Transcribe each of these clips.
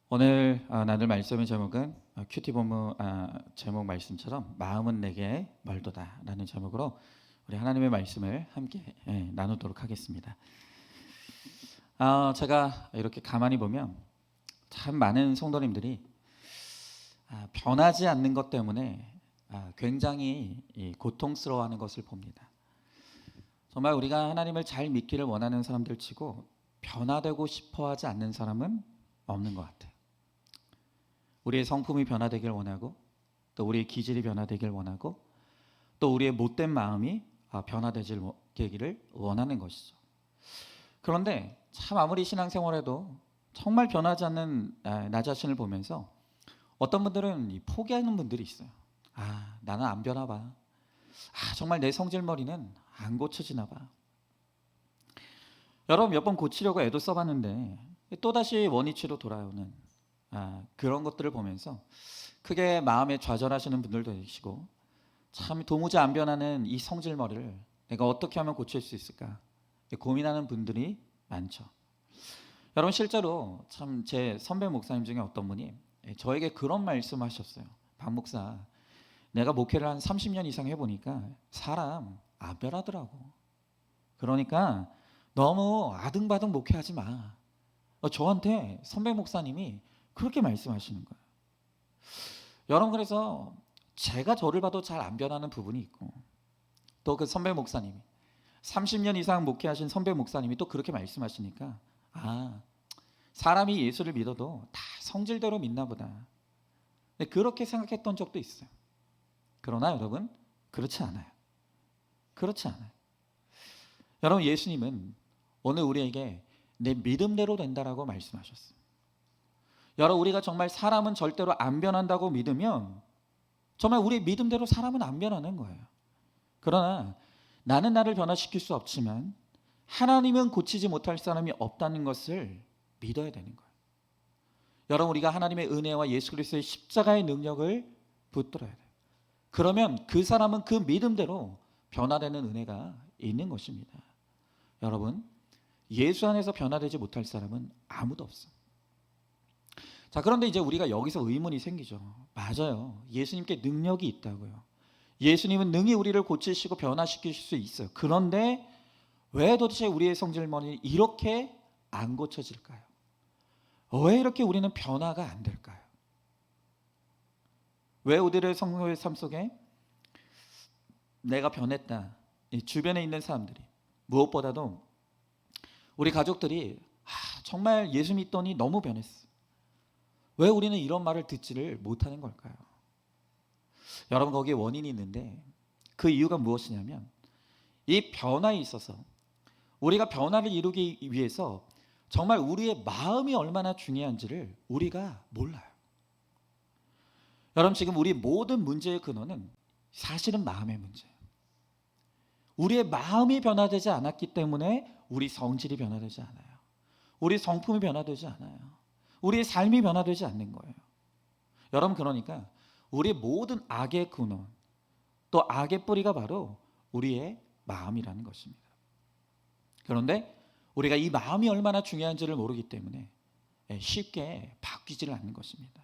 오늘 나눌 말씀의 제목은 큐티 본문 제목 말씀처럼 마음은 내게 멀도다라는 제목으로 우리 하나님의 말씀을 함께 나누도록 하겠습니다. 제가 이렇게 가만히 보면 참 많은 성도님들이 변하지 않는 것 때문에 굉장히 고통스러워하는 것을 봅니다. 정말 우리가 하나님을 잘 믿기를 원하는 사람들 치고 변화되고 싶어하지 않는 사람은 없는 것 같아요. 우리의 성품이 변화되길 원하고, 또 우리의 기질이 변화되길 원하고, 또 우리의 못된 마음이 변화되기를 원하는 것이죠. 그런데 참 아무리 신앙생활해도 정말 변하지 않는 나 자신을 보면서 어떤 분들은 포기하는 분들이 있어요. 나는 안 변화봐. 정말 내 성질머리는 안 고쳐지나 봐. 여러분 몇 번 고치려고 애도 써봤는데 또다시 원위치로 돌아오는 그런 것들을 보면서 크게 마음에 좌절하시는 분들도 계시고, 참 도무지 안 변하는 이 성질머리를 내가 어떻게 하면 고칠 수 있을까 고민하는 분들이 많죠. 여러분 실제로 참 제 선배 목사님 중에 어떤 분이 저에게 그런 말씀하셨어요. 박 목사, 내가 목회를 한 30년 이상 해보니까 사람 안 변하더라고. 그러니까 너무 아등바등 목회하지 마. 저한테 선배 목사님이 그렇게 말씀하시는 거예요. 여러분 그래서 제가 저를 봐도 잘 안 변하는 부분이 있고, 또 그 선배 목사님이 30년 이상 목회하신 선배 목사님이 또 그렇게 말씀하시니까 사람이 예수를 믿어도 다 성질대로 믿나 보다. 그렇게 생각했던 적도 있어요. 그러나 여러분 그렇지 않아요. 그렇지 않아요. 여러분 예수님은 오늘 우리에게 내 믿음대로 된다라고 말씀하셨어요. 여러분 우리가 정말 사람은 절대로 안 변한다고 믿으면 정말 우리의 믿음대로 사람은 안 변하는 거예요. 그러나 나는 나를 변화시킬 수 없지만 하나님은 고치지 못할 사람이 없다는 것을 믿어야 되는 거예요. 여러분 우리가 하나님의 은혜와 예수 그리스도의 십자가의 능력을 붙들어야 돼요. 그러면 그 사람은 그 믿음대로 변화되는 은혜가 있는 것입니다. 여러분 예수 안에서 변화되지 못할 사람은 아무도 없어요. 자, 그런데 이제 우리가 여기서 의문이 생기죠. 맞아요. 예수님께 능력이 있다고요. 예수님은 능히 우리를 고치시고 변화시키실 수 있어요. 그런데 왜 도대체 우리의 성질머리는 이렇게 안 고쳐질까요? 왜 이렇게 우리는 변화가 안 될까요? 왜 우리의 성도의 삶 속에 내가 변했다, 주변에 있는 사람들이, 무엇보다도 우리 가족들이 정말 예수 믿더니 너무 변했어, 왜 우리는 이런 말을 듣지를 못하는 걸까요? 여러분 거기에 원인이 있는데 그 이유가 무엇이냐면, 이 변화에 있어서 우리가 변화를 이루기 위해서 정말 우리의 마음이 얼마나 중요한지를 우리가 몰라요. 여러분 지금 우리 모든 문제의 근원은 사실은 마음의 문제예요. 우리의 마음이 변화되지 않았기 때문에 우리 성질이 변화되지 않아요. 우리 성품이 변화되지 않아요. 우리의 삶이 변화되지 않는 거예요. 여러분 그러니까 우리 모든 악의 근원, 또 악의 뿌리가 바로 우리의 마음이라는 것입니다. 그런데 우리가 이 마음이 얼마나 중요한지를 모르기 때문에 쉽게 바뀌지를 않는 것입니다.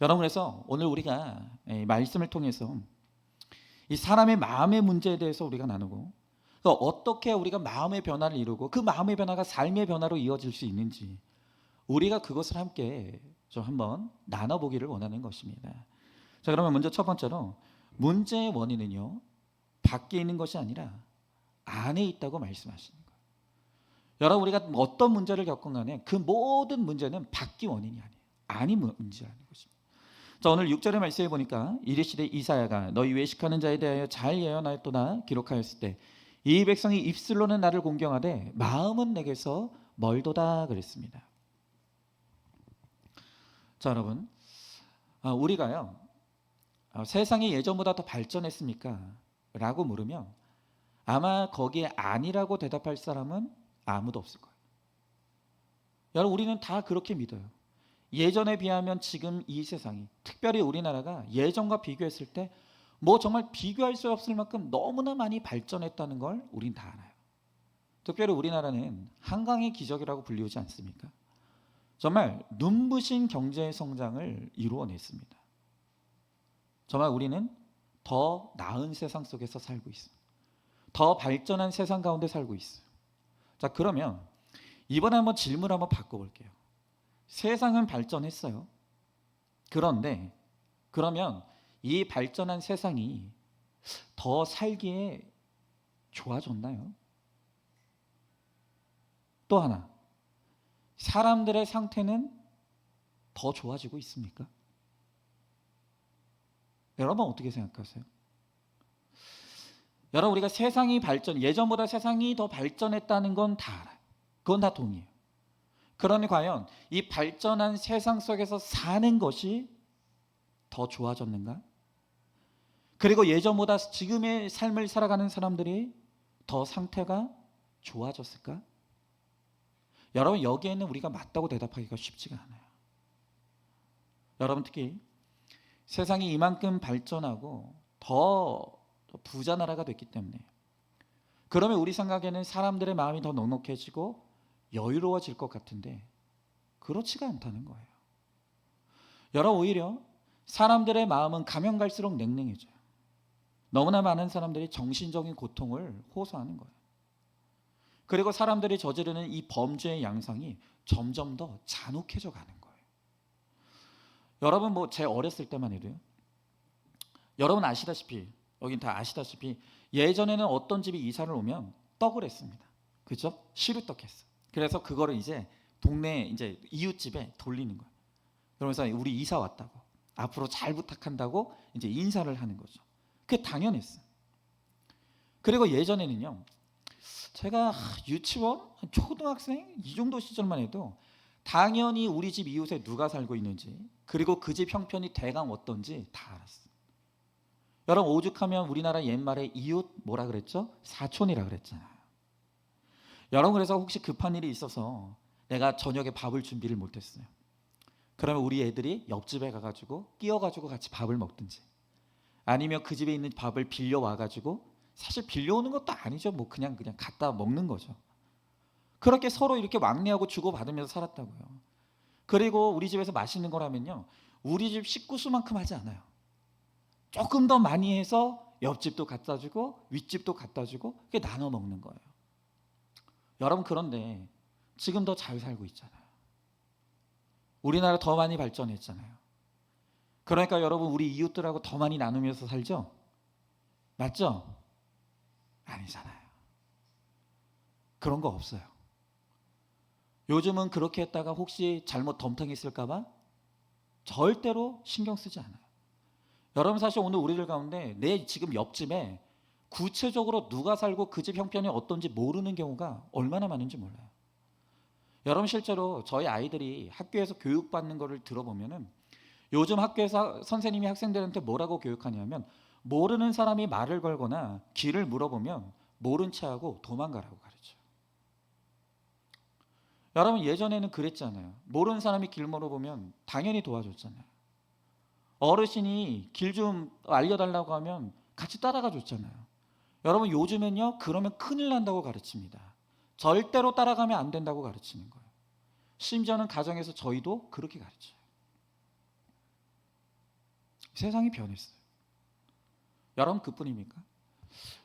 여러분 그래서 오늘 우리가 말씀을 통해서 이 사람의 마음의 문제에 대해서 우리가 나누고, 어떻게 우리가 마음의 변화를 이루고 그 마음의 변화가 삶의 변화로 이어질 수 있는지 우리가 그것을 함께 좀 한번 나눠보기를 원하는 것입니다. 자, 그러면 먼저 첫 번째로 문제의 원인은요, 밖에 있는 것이 아니라 안에 있다고 말씀하시는 거예요. 여러분 우리가 어떤 문제를 겪건 간에 그 모든 문제는 밖이 원인이 아니에요. 안이 문제라는 것입니다. 자, 오늘 6절의 말씀에 보니까 이르시되 이사야가 너희 외식하는 자에 대하여 잘 예언하였도다 기록하였을 때 이 백성이 입술로는 나를 공경하되 마음은 내게서 멀도다 그랬습니다. 자, 여러분 우리가요 세상이 예전보다 더 발전했습니까? 라고 물으면 아마 거기에 아니라고 대답할 사람은 아무도 없을 거예요. 여러분 우리는 다 그렇게 믿어요. 예전에 비하면 지금 이 세상이, 특별히 우리나라가 예전과 비교했을 때 정말 비교할 수 없을 만큼 너무나 많이 발전했다는 걸 우린 다 알아요. 특별히 우리나라는 한강의 기적이라고 불리우지 않습니까? 정말 눈부신 경제 성장을 이루어냈습니다. 정말 우리는 더 나은 세상 속에서 살고 있어요. 더 발전한 세상 가운데 살고 있어요. 자, 그러면 이번에 한번 질문을 한번 바꿔볼게요. 세상은 발전했어요. 그런데 그러면 이 발전한 세상이 더 살기에 좋아졌나요? 또 하나, 사람들의 상태는 더 좋아지고 있습니까? 여러분 어떻게 생각하세요? 여러분, 우리가 세상이 예전보다 세상이 더 발전했다는 건 다 알아요. 그건 다 동의해요. 그러니 과연 이 발전한 세상 속에서 사는 것이 더 좋아졌는가? 그리고 예전보다 지금의 삶을 살아가는 사람들이 더 상태가 좋아졌을까? 여러분, 여기에는 우리가 맞다고 대답하기가 쉽지가 않아요. 여러분, 특히 세상이 이만큼 발전하고 더 부자 나라가 됐기 때문에, 그러면 우리 생각에는 사람들의 마음이 더 넉넉해지고 여유로워질 것 같은데 그렇지가 않다는 거예요. 여러분, 오히려 사람들의 마음은 가면 갈수록 냉랭해져요. 너무나 많은 사람들이 정신적인 고통을 호소하는 거예요. 그리고 사람들이 저지르는 이 범죄의 양상이 점점 더 잔혹해져 가는 거예요. 여러분, 뭐 제 어렸을 때만 해도요. 여러분 아시다시피, 여긴 다 아시다시피 예전에는 어떤 집이 이사를 오면 떡을 했습니다. 그죠? 시루떡 했어. 그래서 그거를 이제 동네 이제 이웃집에 돌리는 거예요. 그러면서 우리 이사 왔다고, 앞으로 잘 부탁한다고 이제 인사를 하는 거죠. 그게 당연했어요. 그리고 예전에는요, 제가 유치원, 초등학생 이 정도 시절만 해도 당연히 우리 집 이웃에 누가 살고 있는지, 그리고 그 집 형편이 대강 어떤지 다 알았어요. 여러분, 오죽하면 우리나라 옛말에 이웃 뭐라 그랬죠? 사촌이라 그랬잖아요. 여러분, 그래서 혹시 급한 일이 있어서 내가 저녁에 밥을 준비를 못했어요. 그러면 우리 애들이 옆집에 가가지고 끼어가지고 같이 밥을 먹든지, 아니면 그 집에 있는 밥을 빌려와가지고, 사실 빌려오는 것도 아니죠. 뭐 그냥 갖다 먹는 거죠. 그렇게 서로 이렇게 왕래하고 주고받으면서 살았다고요. 그리고 우리 집에서 맛있는 거라면요, 우리 집 식구 수만큼 하지 않아요. 조금 더 많이 해서 옆집도 갖다 주고 윗집도 갖다 주고, 그게 나눠 먹는 거예요. 여러분, 그런데 지금 더 잘 살고 있잖아요. 우리나라 더 많이 발전했잖아요. 그러니까 여러분, 우리 이웃들하고 더 많이 나누면서 살죠? 맞죠? 아니잖아요. 그런 거 없어요. 요즘은 그렇게 했다가 혹시 잘못 덤탱했을까봐 절대로 신경 쓰지 않아요. 여러분, 사실 오늘 우리들 가운데 내 지금 옆집에 구체적으로 누가 살고 그 집 형편이 어떤지 모르는 경우가 얼마나 많은지 몰라요. 여러분, 실제로 저희 아이들이 학교에서 교육받는 거를 들어보면은, 요즘 학교에서 선생님이 학생들한테 뭐라고 교육하냐면, 모르는 사람이 말을 걸거나 길을 물어보면 모른 체 하고 도망가라고 가르쳐요. 여러분, 예전에는 그랬잖아요. 모르는 사람이 길 물어보면 당연히 도와줬잖아요. 어르신이 길 좀 알려달라고 하면 같이 따라가 줬잖아요. 여러분, 요즘엔요, 그러면 큰일 난다고 가르칩니다. 절대로 따라가면 안 된다고 가르치는 거예요. 심지어는 가정에서 저희도 그렇게 가르쳐요. 세상이 변했어요. 여러분, 그뿐입니까?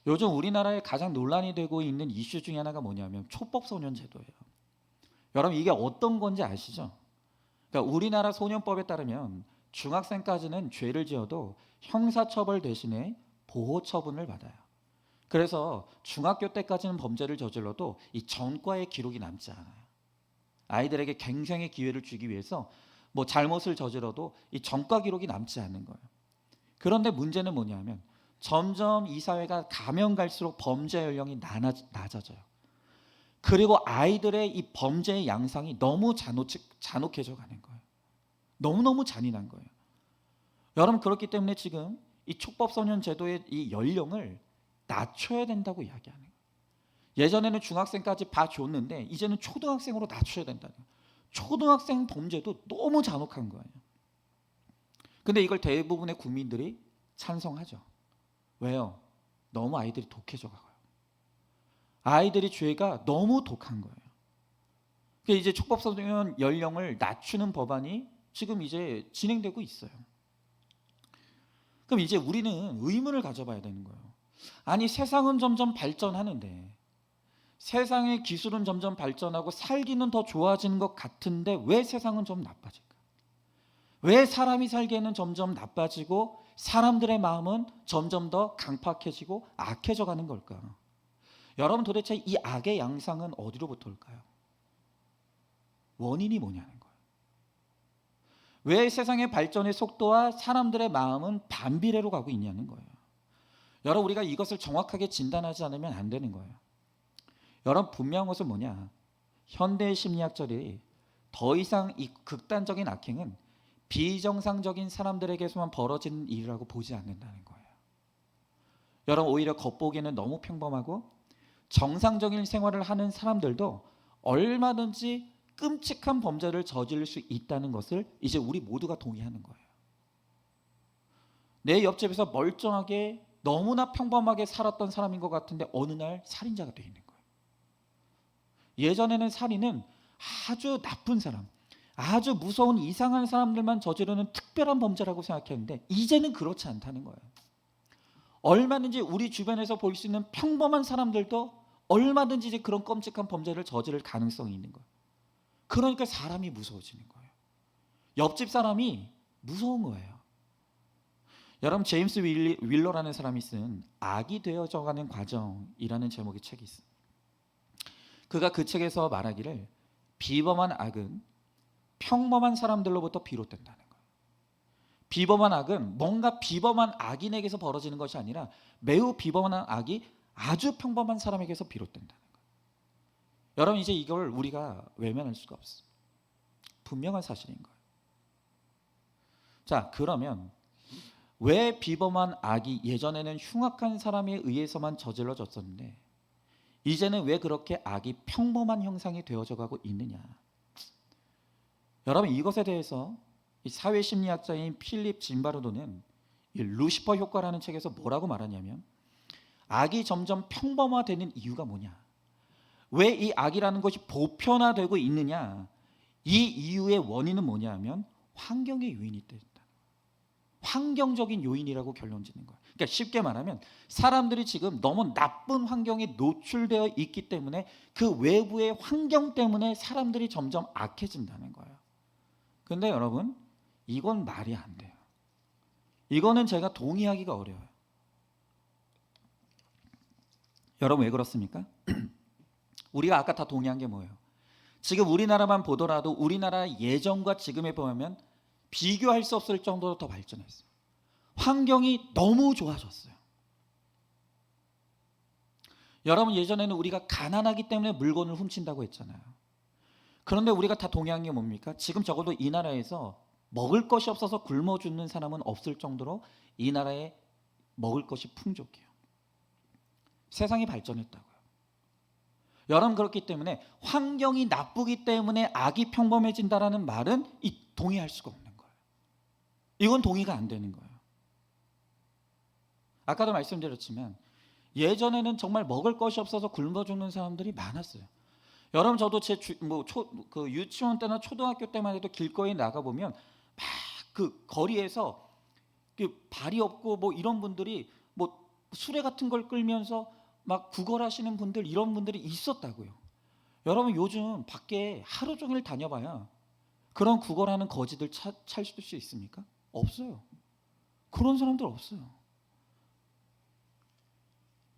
요즘 우리나라에 가장 논란이 되고 있는 이슈 중에 하나가 뭐냐면 촉법소년제도예요. 여러분, 이게 어떤 건지 아시죠? 그러니까 우리나라 소년법에 따르면 중학생까지는 죄를 지어도 형사처벌 대신에 보호처분을 받아요. 그래서 중학교 때까지는 범죄를 저질러도 이 전과의 기록이 남지 않아요. 아이들에게 갱생의 기회를 주기 위해서 뭐 잘못을 저질러도 이 전과 기록이 남지 않는 거예요. 그런데 문제는 뭐냐면 점점 이 사회가 가면 갈수록 범죄 연령이 낮아져요. 그리고 아이들의 이 범죄의 양상이 너무 잔혹해져 가는 거예요. 너무너무 잔인한 거예요. 여러분, 그렇기 때문에 지금 이 촉법소년 제도의 이 연령을 낮춰야 된다고 이야기하는 거예요. 예전에는 중학생까지 봐줬는데 이제는 초등학생으로 낮춰야 된다는 거예요. 초등학생 범죄도 너무 잔혹한 거예요. 근데 이걸 대부분의 국민들이 찬성하죠. 왜요? 너무 아이들이 독해져 가요. 아이들이 죄가 너무 독한 거예요. 그러니까 이제 촉법소년 연령을 낮추는 법안이 지금 이제 진행되고 있어요. 그럼 이제 우리는 의문을 가져봐야 되는 거예요. 아니 세상은 점점 발전하는데, 세상의 기술은 점점 발전하고 살기는 더 좋아지는 것 같은데 왜 세상은 좀 나빠질까? 왜 사람이 살기에는 점점 나빠지고 사람들의 마음은 점점 더 강팍해지고 악해져 가는 걸까? 여러분, 도대체 이 악의 양상은 어디로부터 올까요? 원인이 뭐냐는 거예요. 왜 세상의 발전의 속도와 사람들의 마음은 반비례로 가고 있냐는 거예요. 여러분, 우리가 이것을 정확하게 진단하지 않으면 안 되는 거예요. 여러분, 분명한 것은 뭐냐? 현대 심리학자들이 더 이상 이 극단적인 악행은 비정상적인 사람들에게서만 벌어지는 일이라고 보지 않는다는 거예요. 여러분, 오히려 겉보기에는 너무 평범하고 정상적인 생활을 하는 사람들도 얼마든지 끔찍한 범죄를 저지를 수 있다는 것을 이제 우리 모두가 동의하는 거예요. 내 옆집에서 멀쩡하게 너무나 평범하게 살았던 사람인 것 같은데 어느 날 살인자가 돼 있는 거예요. 예전에는 살인은 아주 나쁜 사람, 아주 무서운 이상한 사람들만 저지르는 특별한 범죄라고 생각했는데 이제는 그렇지 않다는 거예요. 얼마든지 우리 주변에서 볼 수 있는 평범한 사람들도 얼마든지 이제 그런 끔찍한 범죄를 저지를 가능성이 있는 거예요. 그러니까 사람이 무서워지는 거예요. 옆집 사람이 무서운 거예요. 여러분, 제임스 윌러라는 사람이 쓴 악이 되어져가는 과정이라는 제목의 책이 있어요. 그가 그 책에서 말하기를 비범한 악은 평범한 사람들로부터 비롯된다는 거예요. 비범한 악은 뭔가 비범한 악인에게서 벌어지는 것이 아니라 매우 비범한 악이 아주 평범한 사람에게서 비롯된다는 거예요. 여러분, 이제 이걸 우리가 외면할 수가 없어요. 분명한 사실인 거예요. 자, 그러면 왜 비범한 악이 예전에는 흉악한 사람에 의해서만 저질러졌었는데 이제는 왜 그렇게 악이 평범한 형상이 되어져 가고 있느냐? 여러분, 이것에 대해서 이 사회심리학자인 필립 짐바르도는 이 루시퍼 효과라는 책에서 뭐라고 말하냐면, 악이 점점 평범화되는 이유가 뭐냐? 왜 이 악이라는 것이 보편화되고 있느냐? 이 이유의 원인은 뭐냐 하면 환경의 요인이 있다. 환경적인 요인이라고 결론 짓는 거예요. 그러니까 쉽게 말하면 사람들이 지금 너무 나쁜 환경에 노출되어 있기 때문에 그 외부의 환경 때문에 사람들이 점점 악해진다는 거예요. 근데 여러분, 이건 말이 안 돼요. 이거는 제가 동의하기가 어려워요. 여러분, 왜 그렇습니까? 우리가 아까 다 동의한 게 뭐예요? 지금 우리나라만 보더라도 우리나라 예전과 지금에 보면 비교할 수 없을 정도로 더 발전했어요. 환경이 너무 좋아졌어요. 여러분, 예전에는 우리가 가난하기 때문에 물건을 훔친다고 했잖아요. 그런데 우리가 다 동의한 게 뭡니까? 지금 적어도 이 나라에서 먹을 것이 없어서 굶어 죽는 사람은 없을 정도로 이 나라에 먹을 것이 풍족해요. 세상이 발전했다고요. 여러분, 그렇기 때문에 환경이 나쁘기 때문에 악이 평범해진다라는 말은 동의할 수가 없는 거예요. 이건 동의가 안 되는 거예요. 아까도 말씀드렸지만 예전에는 정말 먹을 것이 없어서 굶어 죽는 사람들이 많았어요. 여러분, 저도 제 유치원 때나 초등학교 때만 해도 길거리에 나가 보면 막 그 거리에서 그 발이 없고 뭐 이런 분들이 뭐 수레 같은 걸 끌면서 막 구걸하시는 분들, 이런 분들이 있었다고요. 여러분, 요즘 밖에 하루 종일 다녀봐야 그런 구걸하는 거지들 찾을 수 있습니까? 없어요. 그런 사람들 없어요.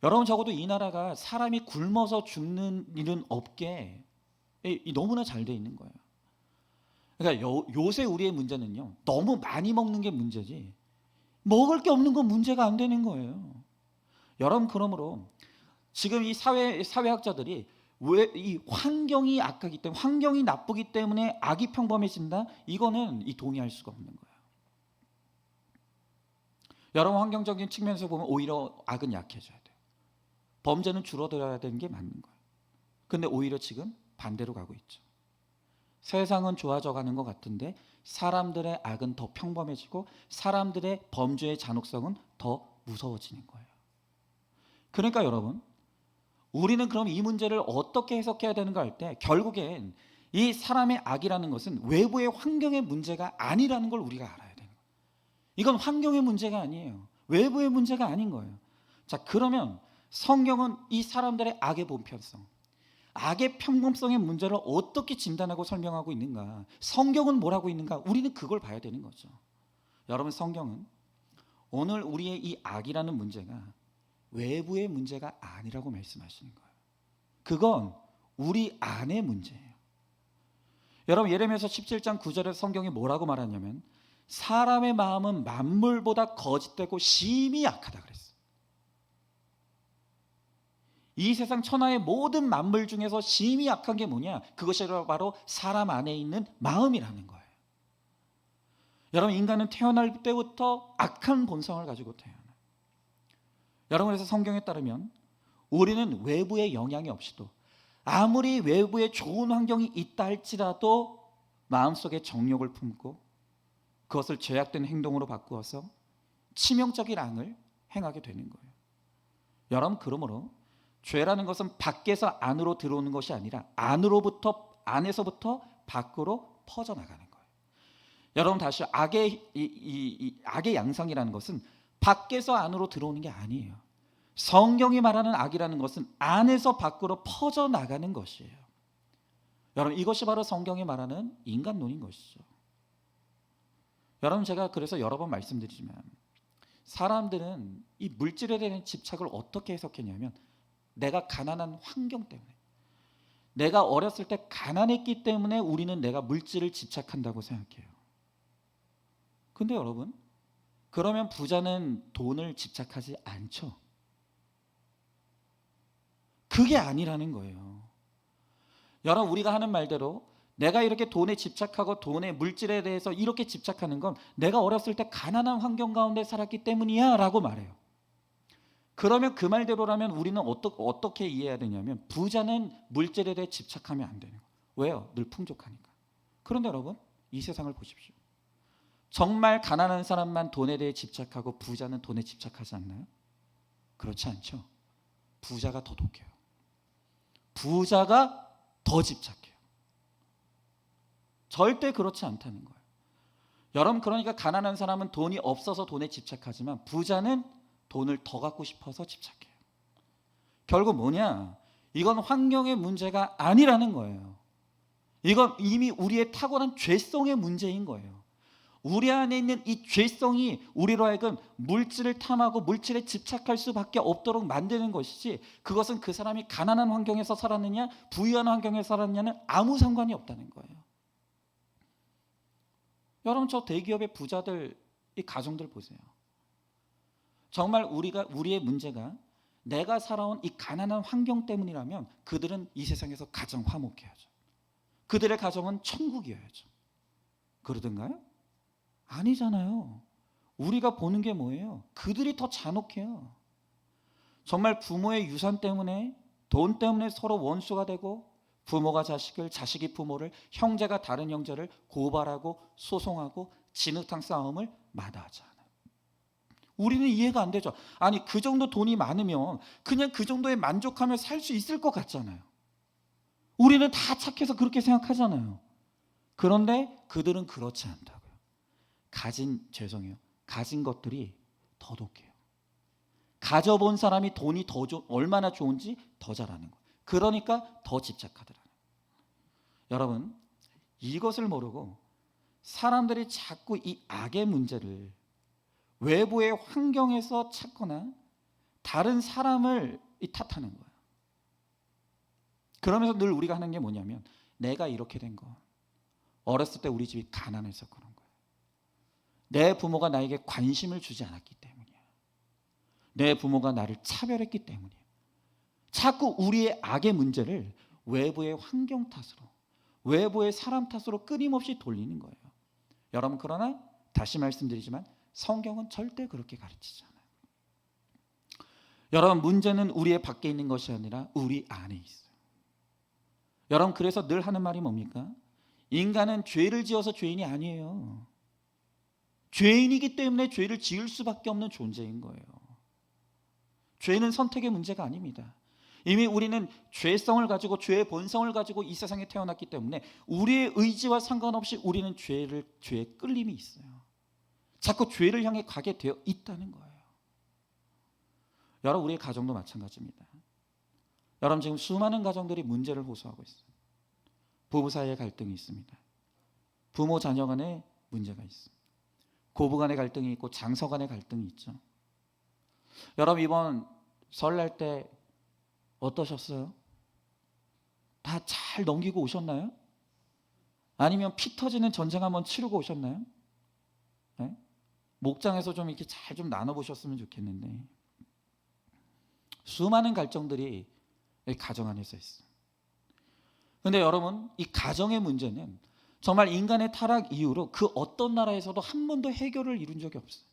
여러분, 적어도 이 나라가 사람이 굶어서 죽는 일은 없게 너무나 잘 돼 있는 거예요. 그러니까 요새 우리의 문제는요, 너무 많이 먹는 게 문제지 먹을 게 없는 건 문제가 안 되는 거예요. 여러분, 그러므로 지금 이 사회학자들이 왜 이 환경이 악하기 때문에, 환경이 나쁘기 때문에 악이 평범해진다, 이거는 동의할 수가 없는 거예요. 여러분, 환경적인 측면에서 보면 오히려 악은 약해져야 돼요. 범죄는 줄어들어야 되는 게 맞는 거예요. 근데 오히려 지금 반대로 가고 있죠. 세상은 좋아져 가는 것 같은데 사람들의 악은 더 평범해지고 사람들의 범죄의 잔혹성은 더 무서워지는 거예요. 그러니까 여러분, 우리는 그럼 이 문제를 어떻게 해석해야 되는가 할 때 결국엔 이 사람의 악이라는 것은 외부의 환경의 문제가 아니라는 걸 우리가 알아야 돼요. 이건 환경의 문제가 아니에요. 외부의 문제가 아닌 거예요. 자, 그러면 성경은 이 사람들의 악의 보편성, 악의 평범성의 문제를 어떻게 진단하고 설명하고 있는가? 성경은 뭐라고 있는가? 우리는 그걸 봐야 되는 거죠. 여러분, 성경은 오늘 우리의 이 악이라는 문제가 외부의 문제가 아니라고 말씀하시는 거예요. 그건 우리 안의 문제예요. 여러분, 예레미야서 17장 9절에 성경이 뭐라고 말하냐면 사람의 마음은 만물보다 거짓되고 심히 약하다 그랬어요. 이 세상 천하의 모든 만물 중에서 심히 약한 게 뭐냐? 그것이 바로 사람 안에 있는 마음이라는 거예요. 여러분, 인간은 태어날 때부터 악한 본성을 가지고 태어나요. 여러분, 그래서 성경에 따르면 우리는 외부의 영향이 없이도 아무리 외부에 좋은 환경이 있다 할지라도 마음속에 정욕을 품고 그것을 죄악된 행동으로 바꾸어서 치명적인 악을 행하게 되는 거예요. 여러분, 그러므로 죄라는 것은 밖에서 안으로 들어오는 것이 아니라 안에서부터 밖으로 퍼져나가는 거예요. 여러분, 다시 악의 양상이라는 것은 밖에서 안으로 들어오는 게 아니에요. 성경이 말하는 악이라는 것은 안에서 밖으로 퍼져나가는 것이에요. 여러분, 이것이 바로 성경이 말하는 인간론인 것이죠. 여러분, 제가 그래서 여러 번 말씀드리지만 사람들은 이 물질에 대한 집착을 어떻게 해석했냐면 내가 가난한 환경 때문에, 내가 어렸을 때 가난했기 때문에 우리는 내가 물질을 집착한다고 생각해요. 근데 여러분, 그러면 부자는 돈을 집착하지 않죠. 그게 아니라는 거예요. 여러분, 우리가 하는 말대로 내가 이렇게 돈에 집착하고 돈의 물질에 대해서 이렇게 집착하는 건 내가 어렸을 때 가난한 환경 가운데 살았기 때문이야 라고 말해요. 그러면 그 말대로라면 우리는 어떻게 이해해야 되냐면 부자는 물질에 대해 집착하면 안 되는 거예요. 왜요? 늘 풍족하니까. 그런데 여러분, 이 세상을 보십시오. 정말 가난한 사람만 돈에 대해 집착하고 부자는 돈에 집착하지 않나요? 그렇지 않죠. 부자가 더 독해요. 부자가 더 집착해요. 절대 그렇지 않다는 거예요. 여러분, 그러니까 가난한 사람은 돈이 없어서 돈에 집착하지만 부자는 돈을 더 갖고 싶어서 집착해요. 결국 뭐냐? 이건 환경의 문제가 아니라는 거예요. 이건 이미 우리의 타고난 죄성의 문제인 거예요. 우리 안에 있는 이 죄성이 우리로 하여금 물질을 탐하고 물질에 집착할 수밖에 없도록 만드는 것이지, 그것은 그 사람이 가난한 환경에서 살았느냐 부유한 환경에서 살았느냐는 아무 상관이 없다는 거예요. 여러분, 저 대기업의 부자들, 이 가정들 보세요. 정말 우리의 문제가 내가 살아온 이 가난한 환경 때문이라면 그들은 이 세상에서 가장 화목해야죠. 그들의 가정은 천국이어야죠. 그러던가요? 아니잖아요. 우리가 보는 게 뭐예요? 그들이 더 잔혹해요. 정말 부모의 유산 때문에, 돈 때문에 서로 원수가 되고, 부모가 자식을, 자식이 부모를, 형제가 다른 형제를 고발하고 소송하고 진흙탕 싸움을 마다하지 않아요. 우리는 이해가 안 되죠. 아니, 그 정도 돈이 많으면 그냥 그 정도에 만족하며 살 수 있을 것 같잖아요. 우리는 다 착해서 그렇게 생각하잖아요. 그런데 그들은 그렇지 않다고요. 가진 것들이 더 독해요. 가져본 사람이 돈이 얼마나 좋은지 더 잘 아는 거예요. 그러니까 더 집착하더라고요. 여러분, 이것을 모르고 사람들이 자꾸 이 악의 문제를 외부의 환경에서 찾거나 다른 사람을 탓하는 거예요. 그러면서 늘 우리가 하는 게 뭐냐면 내가 이렇게 된 거, 어렸을 때 우리 집이 가난해서 그런 거예요. 내 부모가 나에게 관심을 주지 않았기 때문이야. 내 부모가 나를 차별했기 때문이야. 자꾸 우리의 악의 문제를 외부의 환경 탓으로, 외부의 사람 탓으로 끊임없이 돌리는 거예요. 여러분, 그러나 다시 말씀드리지만 성경은 절대 그렇게 가르치지 않아요. 여러분, 문제는 우리의 밖에 있는 것이 아니라 우리 안에 있어요. 여러분, 그래서 늘 하는 말이 뭡니까? 인간은 죄를 지어서 죄인이 아니에요. 죄인이기 때문에 죄를 지을 수밖에 없는 존재인 거예요. 죄는 선택의 문제가 아닙니다. 이미 우리는 죄성을 가지고 죄의 본성을 가지고 이 세상에 태어났기 때문에 우리의 의지와 상관없이 우리는 죄에 끌림이 있어요. 자꾸 죄를 향해 가게 되어 있다는 거예요. 여러분, 우리의 가정도 마찬가지입니다. 여러분, 지금 수많은 가정들이 문제를 호소하고 있어요. 부부 사이에 갈등이 있습니다. 부모 자녀 간에 문제가 있습니다. 고부 간의 갈등이 있고 장서 간의 갈등이 있죠. 여러분, 이번 설날 때 어떠셨어요? 다 잘 넘기고 오셨나요? 아니면 피 터지는 전쟁 한번 치르고 오셨나요? 네? 목장에서 좀 이렇게 잘 좀 나눠보셨으면 좋겠는데, 수많은 갈등들이 가정 안에서 있어요. 그런데 여러분, 이 가정의 문제는 정말 인간의 타락 이후로 그 어떤 나라에서도 한 번도 해결을 이룬 적이 없어요.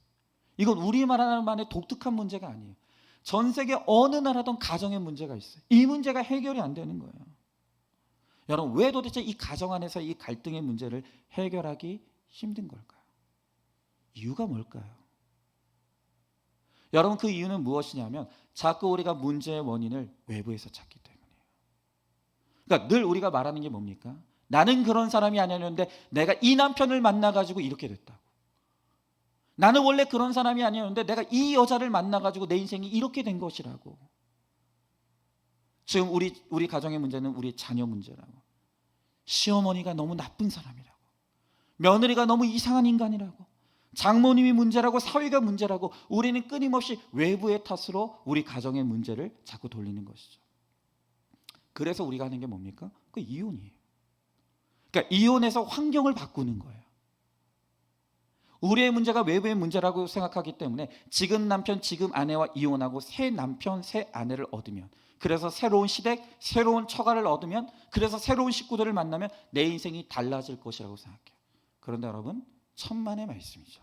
이건 우리나라만의 독특한 문제가 아니에요. 전 세계 어느 나라든 가정의 문제가 있어요. 이 문제가 해결이 안 되는 거예요. 여러분, 왜 도대체 이 가정 안에서 이 갈등의 문제를 해결하기 힘든 걸까요? 이유가 뭘까요? 여러분, 그 이유는 무엇이냐면 자꾸 우리가 문제의 원인을 외부에서 찾기 때문이에요. 그러니까 늘 우리가 말하는 게 뭡니까? 나는 그런 사람이 아니었는데 내가 이 남편을 만나가지고 이렇게 됐다고. 나는 원래 그런 사람이 아니었는데 내가 이 여자를 만나가지고 내 인생이 이렇게 된 것이라고. 지금 우리 가정의 문제는 우리 자녀 문제라고. 시어머니가 너무 나쁜 사람이라고. 며느리가 너무 이상한 인간이라고. 장모님이 문제라고, 사위가 문제라고. 우리는 끊임없이 외부의 탓으로 우리 가정의 문제를 자꾸 돌리는 것이죠. 그래서 우리가 하는 게 뭡니까? 그 이혼이에요. 그러니까 이혼해서 환경을 바꾸는 거예요. 우리의 문제가 외부의 문제라고 생각하기 때문에 지금 남편, 지금 아내와 이혼하고 새 남편, 새 아내를 얻으면, 그래서 새로운 시댁, 새로운 처가를 얻으면, 그래서 새로운 식구들을 만나면 내 인생이 달라질 것이라고 생각해요. 그런데 여러분, 천만의 말씀이죠.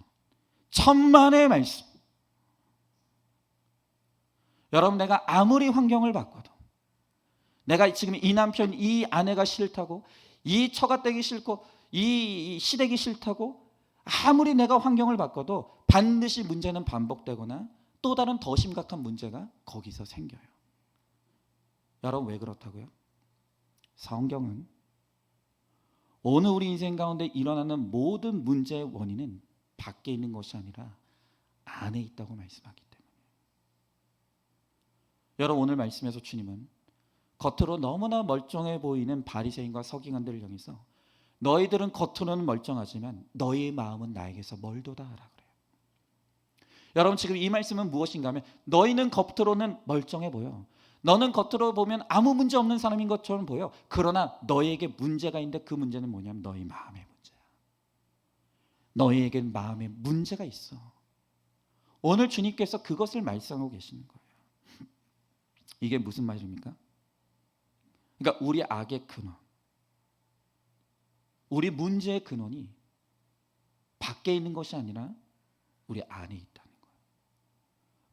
천만의 말씀. 여러분, 내가 아무리 환경을 바꿔도, 내가 지금 이 남편, 이 아내가 싫다고, 이 처가댁이 싫고, 이 시댁이 싫다고 아무리 내가 환경을 바꿔도 반드시 문제는 반복되거나 또 다른 더 심각한 문제가 거기서 생겨요. 여러분, 왜 그렇다고요? 성경은 오늘 우리 인생 가운데 일어나는 모든 문제의 원인은 밖에 있는 것이 아니라 안에 있다고 말씀하기 때문에. 여러분, 오늘 말씀에서 주님은 겉으로 너무나 멀쩡해 보이는 바리새인과 서기관들을 향해서 너희들은 겉으로는 멀쩡하지만 너희의 마음은 나에게서 멀도다 하라 그래요. 여러분, 지금 이 말씀은 무엇인가 하면 너희는 겉으로는 멀쩡해 보여. 너는 겉으로 보면 아무 문제 없는 사람인 것처럼 보여. 그러나 너희에게 문제가 있는데 그 문제는 뭐냐면 너희 마음의 문제야. 너희에겐 마음에 문제가 있어. 오늘 주님께서 그것을 말씀하고 계시는 거예요. 이게 무슨 말입니까? 그러니까 우리 악의 근원, 우리 문제의 근원이 밖에 있는 것이 아니라 우리 안에 있다는 거예요.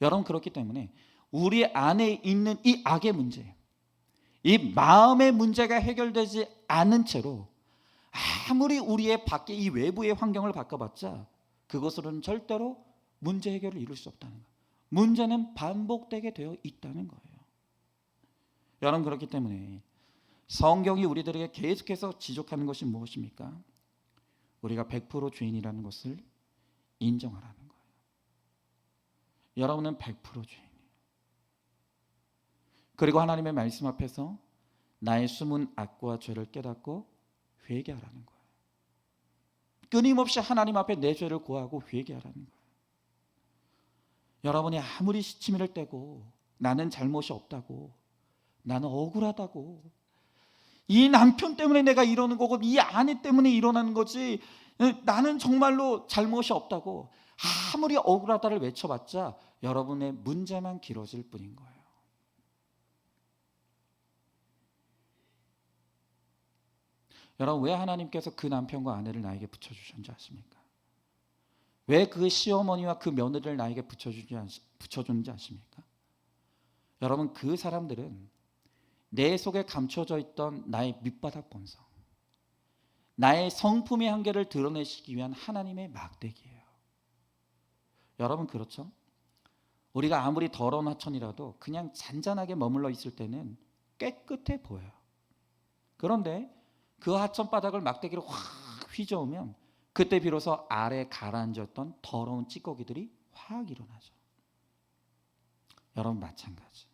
여러분, 그렇기 때문에 우리 안에 있는 이 악의 문제, 이 마음의 문제가 해결되지 않은 채로 아무리 우리의 밖에 이 외부의 환경을 바꿔봤자 그것으로는 절대로 문제 해결을 이룰 수 없다는 거예요. 문제는 반복되게 되어 있다는 거예요. 여러분, 그렇기 때문에 성경이 우리들에게 계속해서 지적하는 것이 무엇입니까? 우리가 100% 죄인이라는 것을 인정하라는 거예요. 여러분은 100% 죄인이에요. 그리고 하나님의 말씀 앞에서 나의 숨은 악과 죄를 깨닫고 회개하라는 거예요. 끊임없이 하나님 앞에 내 죄를 고하고 회개하라는 거예요. 여러분이 아무리 시치미를 떼고 나는 잘못이 없다고, 나는 억울하다고, 이 남편 때문에 내가 이러는 거고 이 아내 때문에 일어나는 거지 나는 정말로 잘못이 없다고 아무리 억울하다를 외쳐봤자 여러분의 문제만 길어질 뿐인 거예요. 여러분, 왜 하나님께서 그 남편과 아내를 나에게 붙여주셨는지 아십니까? 왜 그 시어머니와 그 며느리를 나에게 붙여줬는지 아십니까? 여러분, 그 사람들은 내 속에 감춰져 있던 나의 밑바닥 본성, 나의 성품의 한계를 드러내시기 위한 하나님의 막대기예요. 여러분, 그렇죠? 우리가 아무리 더러운 하천이라도 그냥 잔잔하게 머물러 있을 때는 깨끗해 보여요. 그런데 그 하천 바닥을 막대기로 확 휘저으면 그때 비로소 아래 가라앉았던 더러운 찌꺼기들이 확 일어나죠. 여러분 마찬가지.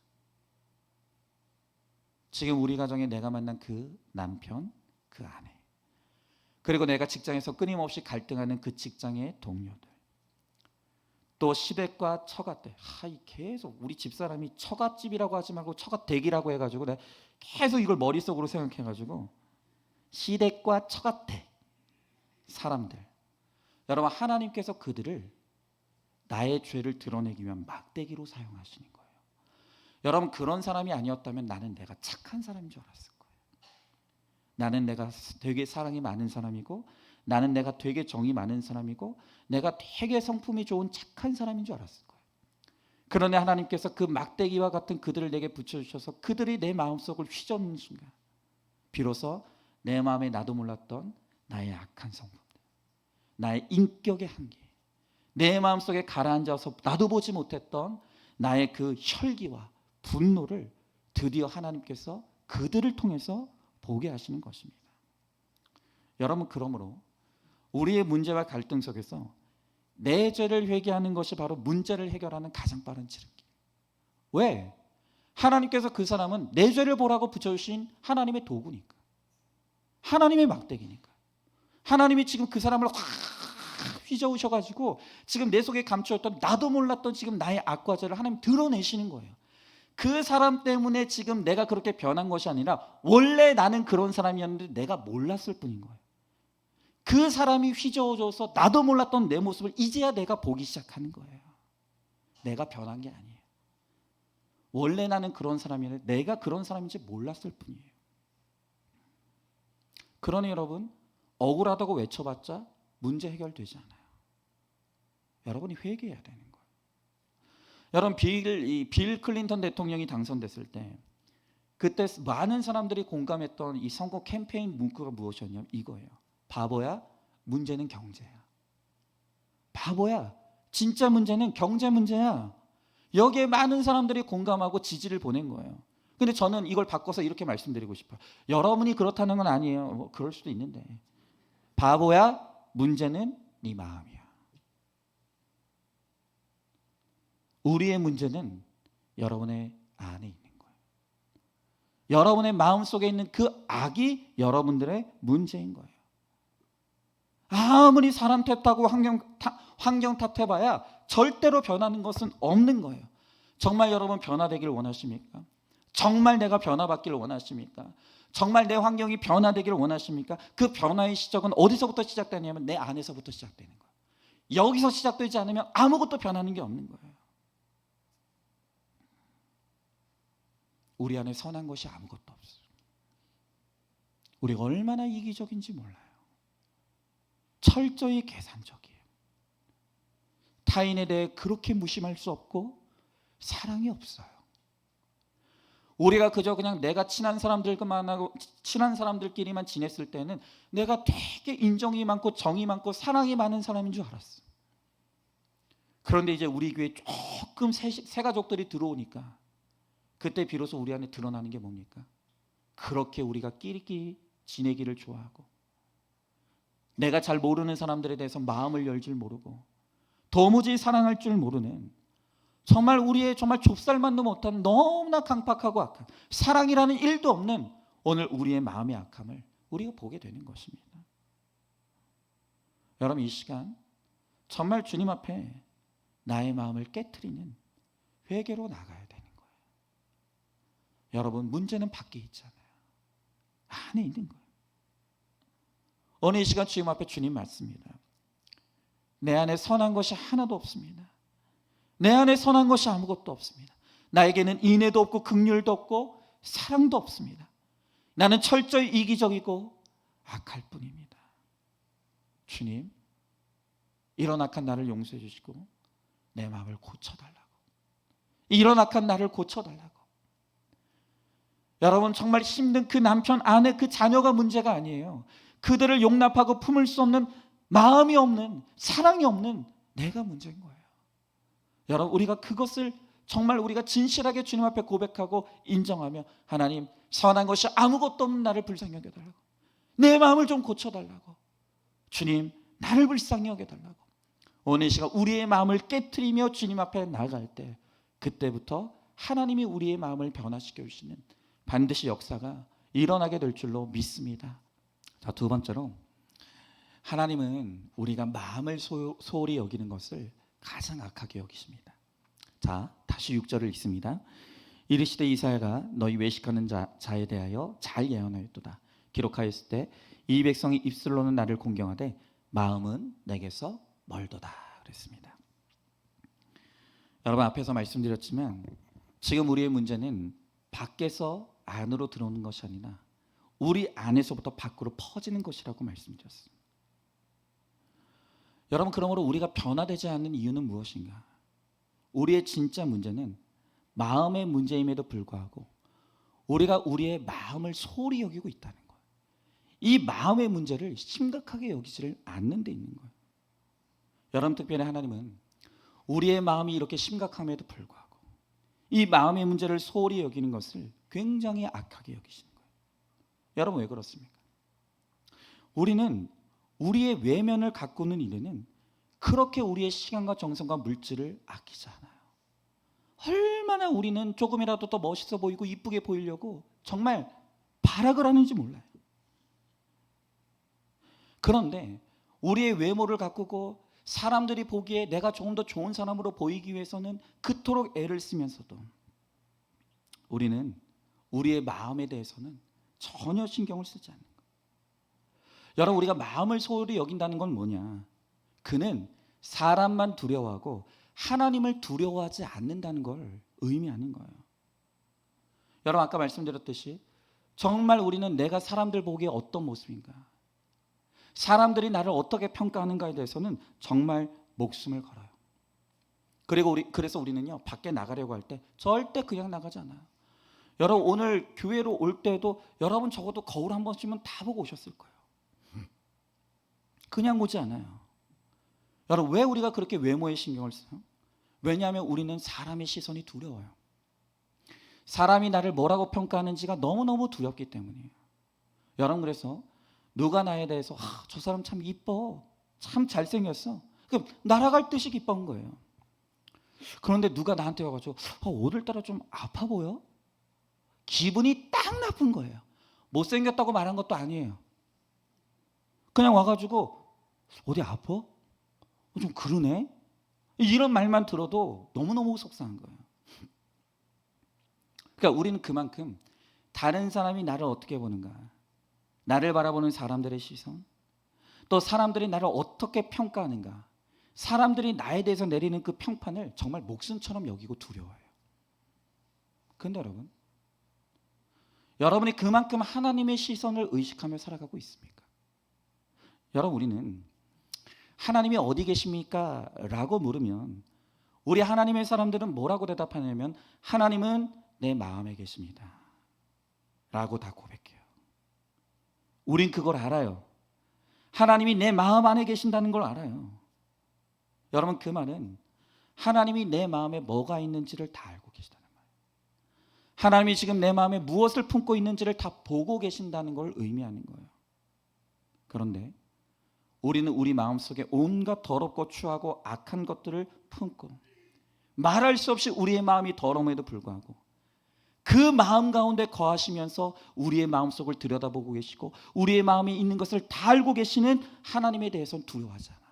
지금 우리 가정에 내가 만난 그 남편, 그 아내, 그리고 내가 직장에서 끊임없이 갈등하는 그 직장의 동료들, 또 시댁과 처갓댁. 계속 우리 집사람이 처갓집이라고 하지 말고 처갓댁이라고 해가지고 내가 계속 이걸 머릿속으로 생각해가지고 시댁과 처갓댁 사람들. 여러분 하나님께서 그들을 나의 죄를 드러내기 위한 막대기로 사용하시는 거예요. 여러분 그런 사람이 아니었다면 나는 내가 착한 사람인 줄 알았을 거예요. 나는 내가 되게 사랑이 많은 사람이고, 나는 내가 되게 정이 많은 사람이고, 내가 되게 성품이 좋은 착한 사람인 줄 알았을 거예요. 그런데 하나님께서 그 막대기와 같은 그들을 내게 붙여주셔서 그들이 내 마음속을 휘젓는 순간 비로소 내 마음에 나도 몰랐던 나의 악한 성품들, 나의 인격의 한계, 내 마음속에 가라앉아서 나도 보지 못했던 나의 그 혈기와 분노를 드디어 하나님께서 그들을 통해서 보게 하시는 것입니다. 여러분 그러므로 우리의 문제와 갈등 속에서 내 죄를 회개하는 것이 바로 문제를 해결하는 가장 빠른 지름길. 왜? 하나님께서 그 사람은 내 죄를 보라고 붙여주신 하나님의 도구니까, 하나님의 막대기니까. 하나님이 지금 그 사람을 확 휘저으셔가지고 지금 내 속에 감추었던 나도 몰랐던 지금 나의 악과 죄를 하나님 드러내시는 거예요. 그 사람 때문에 지금 내가 그렇게 변한 것이 아니라 원래 나는 그런 사람이었는데 내가 몰랐을 뿐인 거예요. 그 사람이 휘저어줘서 나도 몰랐던 내 모습을 이제야 내가 보기 시작하는 거예요. 내가 변한 게 아니에요. 원래 나는 그런 사람이었는데 내가 그런 사람인지 몰랐을 뿐이에요. 그러니 여러분 억울하다고 외쳐봤자 문제 해결되지 않아요. 여러분이 회개해야 되는 거예요. 여러분 빌 클린턴 대통령이 당선됐을 때 그때 많은 사람들이 공감했던 이 선거 캠페인 문구가 무엇이었냐면 이거예요. 바보야, 문제는 경제야. 바보야, 진짜 문제는 경제 문제야. 여기에 많은 사람들이 공감하고 지지를 보낸 거예요. 근데 저는 이걸 바꿔서 이렇게 말씀드리고 싶어요. 여러분이 그렇다는 건 아니에요. 뭐 그럴 수도 있는데, 바보야, 문제는 네 마음이야. 우리의 문제는 여러분의 안에 있는 거예요. 여러분의 마음속에 있는 그 악이 여러분들의 문제인 거예요. 아무리 사람 탓하고 환경 탓해봐야 절대로 변하는 것은 없는 거예요. 정말 여러분 변화되기를 원하십니까? 정말 내가 변화받기를 원하십니까? 정말 내 환경이 변화되기를 원하십니까? 그 변화의 시작은 어디서부터 시작되냐면 내 안에서부터 시작되는 거예요. 여기서 시작되지 않으면 아무것도 변하는 게 없는 거예요. 우리 안에 선한 것이 아무것도 없어요. 우리가 얼마나 이기적인지 몰라요. 철저히 계산적이에요. 타인에 대해 그렇게 무심할 수 없고 사랑이 없어요. 우리가 그저 그냥 내가 친한 사람들끼리만 지냈을 때는 내가 되게 인정이 많고 정이 많고 사랑이 많은 사람인 줄 알았어. 그런데 이제 우리 교회에 조금 새 가족들이 들어오니까 그때 비로소 우리 안에 드러나는 게 뭡니까? 그렇게 우리가 끼리끼리 지내기를 좋아하고, 내가 잘 모르는 사람들에 대해서 마음을 열 줄 모르고 도무지 사랑할 줄 모르는, 정말 우리의 정말 좁쌀만도 못한 너무나 강팍하고 악한, 사랑이라는 일도 없는 오늘 우리의 마음의 악함을 우리가 보게 되는 것입니다. 여러분 이 시간 정말 주님 앞에 나의 마음을 깨트리는 회개로 나가야 되는 거예요. 여러분 문제는 밖에 있잖아요. 안에 있는 거예요. 오늘 이 시간 주님 앞에 주님 맞습니다. 내 안에 선한 것이 하나도 없습니다. 내 안에 선한 것이 아무것도 없습니다. 나에게는 인애도 없고 긍휼도 없고 사랑도 없습니다. 나는 철저히 이기적이고 악할 뿐입니다. 주님, 이런 악한 나를 용서해 주시고 내 마음을 고쳐달라고, 이런 악한 나를 고쳐달라고. 여러분 정말 힘든 그 남편, 아내, 그 자녀가 문제가 아니에요. 그들을 용납하고 품을 수 없는, 마음이 없는, 사랑이 없는 내가 문제인 거예요. 여러분, 우리가 그것을 정말 우리가 진실하게 주님 앞에 고백하고 인정하며, 하나님, 선한 것이 아무것도 없는 나를 불쌍히 여겨달라고, 내 마음을 좀 고쳐달라고, 주님 나를 불쌍히 여겨달라고, 오늘 이 시간 우리의 마음을 깨트리며 주님 앞에 나아갈 때, 그때부터 하나님이 우리의 마음을 변화시켜 주시는 반드시 역사가 일어나게 될 줄로 믿습니다. 자, 두 번째로, 하나님은 우리가 마음을 소홀히 여기는 것을 가장 악하게 여기십니다. 자, 다시 6절을 읽습니다. 이르시되 이사야가 너희 외식하는 자에 대하여 잘 예언하였도다. 기록하였을 때 이 백성이 입술로는 나를 공경하되 마음은 내게서 멀도다 그랬습니다. 여러분, 앞에서 말씀드렸지만 지금 우리의 문제는 밖에서 안으로 들어오는 것이 아니라 우리 안에서부터 밖으로 퍼지는 것이라고 말씀드렸습니다. 여러분, 그러므로 우리가 변화되지 않는 이유는 무엇인가? 우리의 진짜 문제는 마음의 문제임에도 불구하고 우리가 우리의 마음을 소홀히 여기고 있다는 거예요. 이 마음의 문제를 심각하게 여기지를 않는 데 있는 거예요. 여러분, 특별히 하나님은 우리의 마음이 이렇게 심각함에도 불구하고 이 마음의 문제를 소홀히 여기는 것을 굉장히 악하게 여기시는 거예요. 여러분, 왜 그렇습니까? 우리는 우리의 외면을 가꾸는 일에는 그렇게 우리의 시간과 정성과 물질을 아끼지 않아요. 얼마나 우리는 조금이라도 더 멋있어 보이고 이쁘게 보이려고 정말 발악을 하는지 몰라요. 그런데 우리의 외모를 가꾸고 사람들이 보기에 내가 조금 더 좋은 사람으로 보이기 위해서는 그토록 애를 쓰면서도 우리는 우리의 마음에 대해서는 전혀 신경을 쓰지 않는 거예요. 여러분, 우리가 마음을 소홀히 여긴다는 건 뭐냐? 그는 사람만 두려워하고 하나님을 두려워하지 않는다는 걸 의미하는 거예요. 여러분, 아까 말씀드렸듯이 정말 우리는 내가 사람들 보기에 어떤 모습인가, 사람들이 나를 어떻게 평가하는가에 대해서는 정말 목숨을 걸어요. 그래서 우리는요, 밖에 나가려고 할 때 절대 그냥 나가지 않아요. 여러분, 오늘 교회로 올 때도 여러분 적어도 거울 한 번씩은 다 보고 오셨을 거예요. 그냥 오지 않아요. 여러분, 왜 우리가 그렇게 외모에 신경을 써요? 왜냐하면 우리는 사람의 시선이 두려워요. 사람이 나를 뭐라고 평가하는지가 너무너무 두렵기 때문이에요. 여러분, 그래서 누가 나에 대해서 저 사람 참 이뻐, 참 잘생겼어, 그럼 날아갈 듯이 기뻐한 거예요. 그런데 누가 나한테 와가지고 오늘따라 좀 아파 보여? 기분이 딱 나쁜 거예요. 못생겼다고 말한 것도 아니에요. 그냥 와가지고 어디 아파? 좀 그러네? 이런 말만 들어도 너무너무 속상한 거예요. 그러니까 우리는 그만큼 다른 사람이 나를 어떻게 보는가, 나를 바라보는 사람들의 시선, 또 사람들이 나를 어떻게 평가하는가, 사람들이 나에 대해서 내리는 그 평판을 정말 목숨처럼 여기고 두려워해요. 그런데 여러분이 그만큼 하나님의 시선을 의식하며 살아가고 있습니까? 여러분, 우리는 하나님이 어디 계십니까? 라고 물으면 우리 하나님의 사람들은 뭐라고 대답하냐면 하나님은 내 마음에 계십니다 라고 다 고백해요. 우린 그걸 알아요. 하나님이 내 마음 안에 계신다는 걸 알아요. 여러분, 그 말은 하나님이 내 마음에 뭐가 있는지를 다 알고 계시다는 말이에요. 하나님이 지금 내 마음에 무엇을 품고 있는지를 다 보고 계신다는 걸 의미하는 거예요. 그런데 우리는 우리 마음속에 온갖 더럽고 추하고 악한 것들을 품고 말할 수 없이 우리의 마음이 더러움에도 불구하고 그 마음 가운데 거하시면서 우리의 마음속을 들여다보고 계시고 우리의 마음에 있는 것을 다 알고 계시는 하나님에 대해서는 두려워하지 않아요.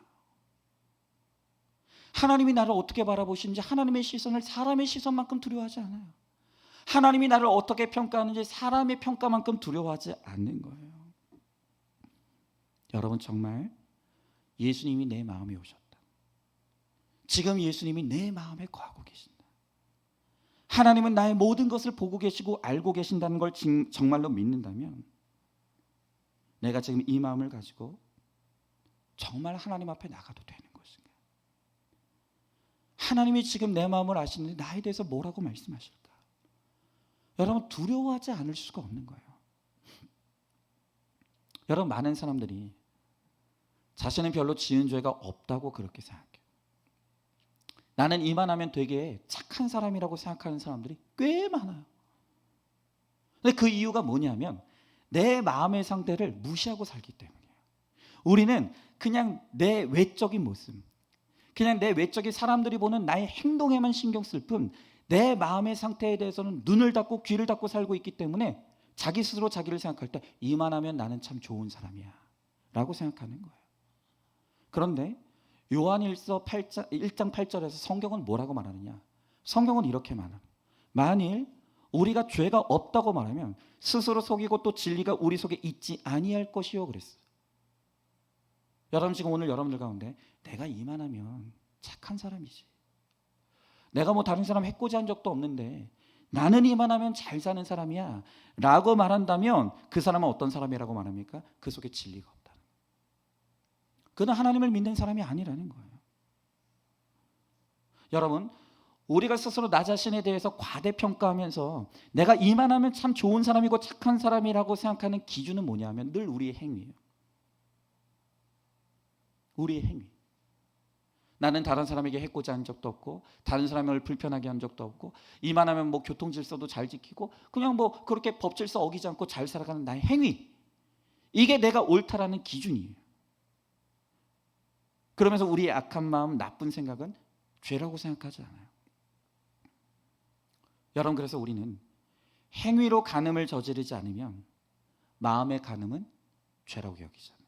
하나님이 나를 어떻게 바라보시는지 하나님의 시선을 사람의 시선만큼 두려워하지 않아요. 하나님이 나를 어떻게 평가하는지 사람의 평가만큼 두려워하지 않는 거예요. 여러분, 정말 예수님이 내 마음에 오셨다. 지금 예수님이 내 마음에 거하고 계신다. 하나님은 나의 모든 것을 보고 계시고 알고 계신다는 걸 정말로 믿는다면 내가 지금 이 마음을 가지고 정말 하나님 앞에 나가도 되는 것인가? 하나님이 지금 내 마음을 아시는데 나에 대해서 뭐라고 말씀하실까? 여러분, 두려워하지 않을 수가 없는 거예요. 여러분, 많은 사람들이 자신은 별로 지은 죄가 없다고 그렇게 생각해요. 나는 이만하면 되게 착한 사람이라고 생각하는 사람들이 꽤 많아요. 근데 그 이유가 뭐냐면 내 마음의 상태를 무시하고 살기 때문이에요. 우리는 그냥 내 외적인 모습, 그냥 내 외적인 사람들이 보는 나의 행동에만 신경 쓸 뿐 내 마음의 상태에 대해서는 눈을 닫고 귀를 닫고 살고 있기 때문에 자기 스스로 자기를 생각할 때 이만하면 나는 참 좋은 사람이야 라고 생각하는 거예요. 그런데 요한일서 1장 8절에서 성경은 뭐라고 말하느냐? 성경은 이렇게 말합니다. 만일 우리가 죄가 없다고 말하면 스스로 속이고 또 진리가 우리 속에 있지 아니할 것이요 그랬어요. 여러분 지금 오늘 여러분들 가운데 내가 이만하면 착한 사람이지, 내가 뭐 다른 사람 해코지한 적도 없는데 나는 이만하면 잘 사는 사람이야 라고 말한다면 그 사람은 어떤 사람이라고 말합니까? 그 속에 진리가 없다는 거예요. 그는 하나님을 믿는 사람이 아니라는 거예요. 여러분, 우리가 스스로 나 자신에 대해서 과대평가하면서 내가 이만하면 참 좋은 사람이고 착한 사람이라고 생각하는 기준은 뭐냐면 늘 우리의 행위예요. 우리의 행위. 나는 다른 사람에게 해코지한 적도 없고 다른 사람을 불편하게 한 적도 없고 이만하면 뭐 교통질서도 잘 지키고 그냥 뭐 그렇게 법질서 어기지 않고 잘 살아가는 나의 행위, 이게 내가 옳다라는 기준이에요. 그러면서 우리의 악한 마음, 나쁜 생각은 죄라고 생각하지 않아요. 여러분, 그래서 우리는 행위로 간음을 저지르지 않으면 마음의 간음은 죄라고 여기잖아요.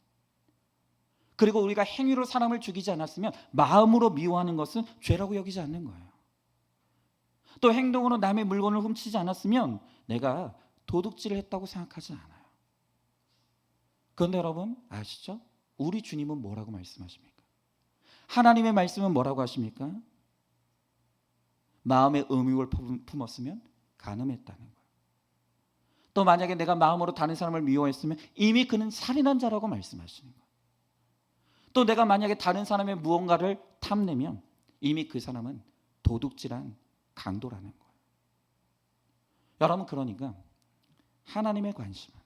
그리고 우리가 행위로 사람을 죽이지 않았으면 마음으로 미워하는 것은 죄라고 여기지 않는 거예요. 또 행동으로 남의 물건을 훔치지 않았으면 내가 도둑질을 했다고 생각하지 않아요. 그런데 여러분 아시죠? 우리 주님은 뭐라고 말씀하십니까? 하나님의 말씀은 뭐라고 하십니까? 마음에 음욕을 품었으면 간음했다는 거예요. 또 만약에 내가 마음으로 다른 사람을 미워했으면 이미 그는 살인한 자라고 말씀하시는 거예요. 또 내가 만약에 다른 사람의 무언가를 탐내면 이미 그 사람은 도둑질한 강도라는 거예요. 여러분, 그러니까 하나님의 관심은,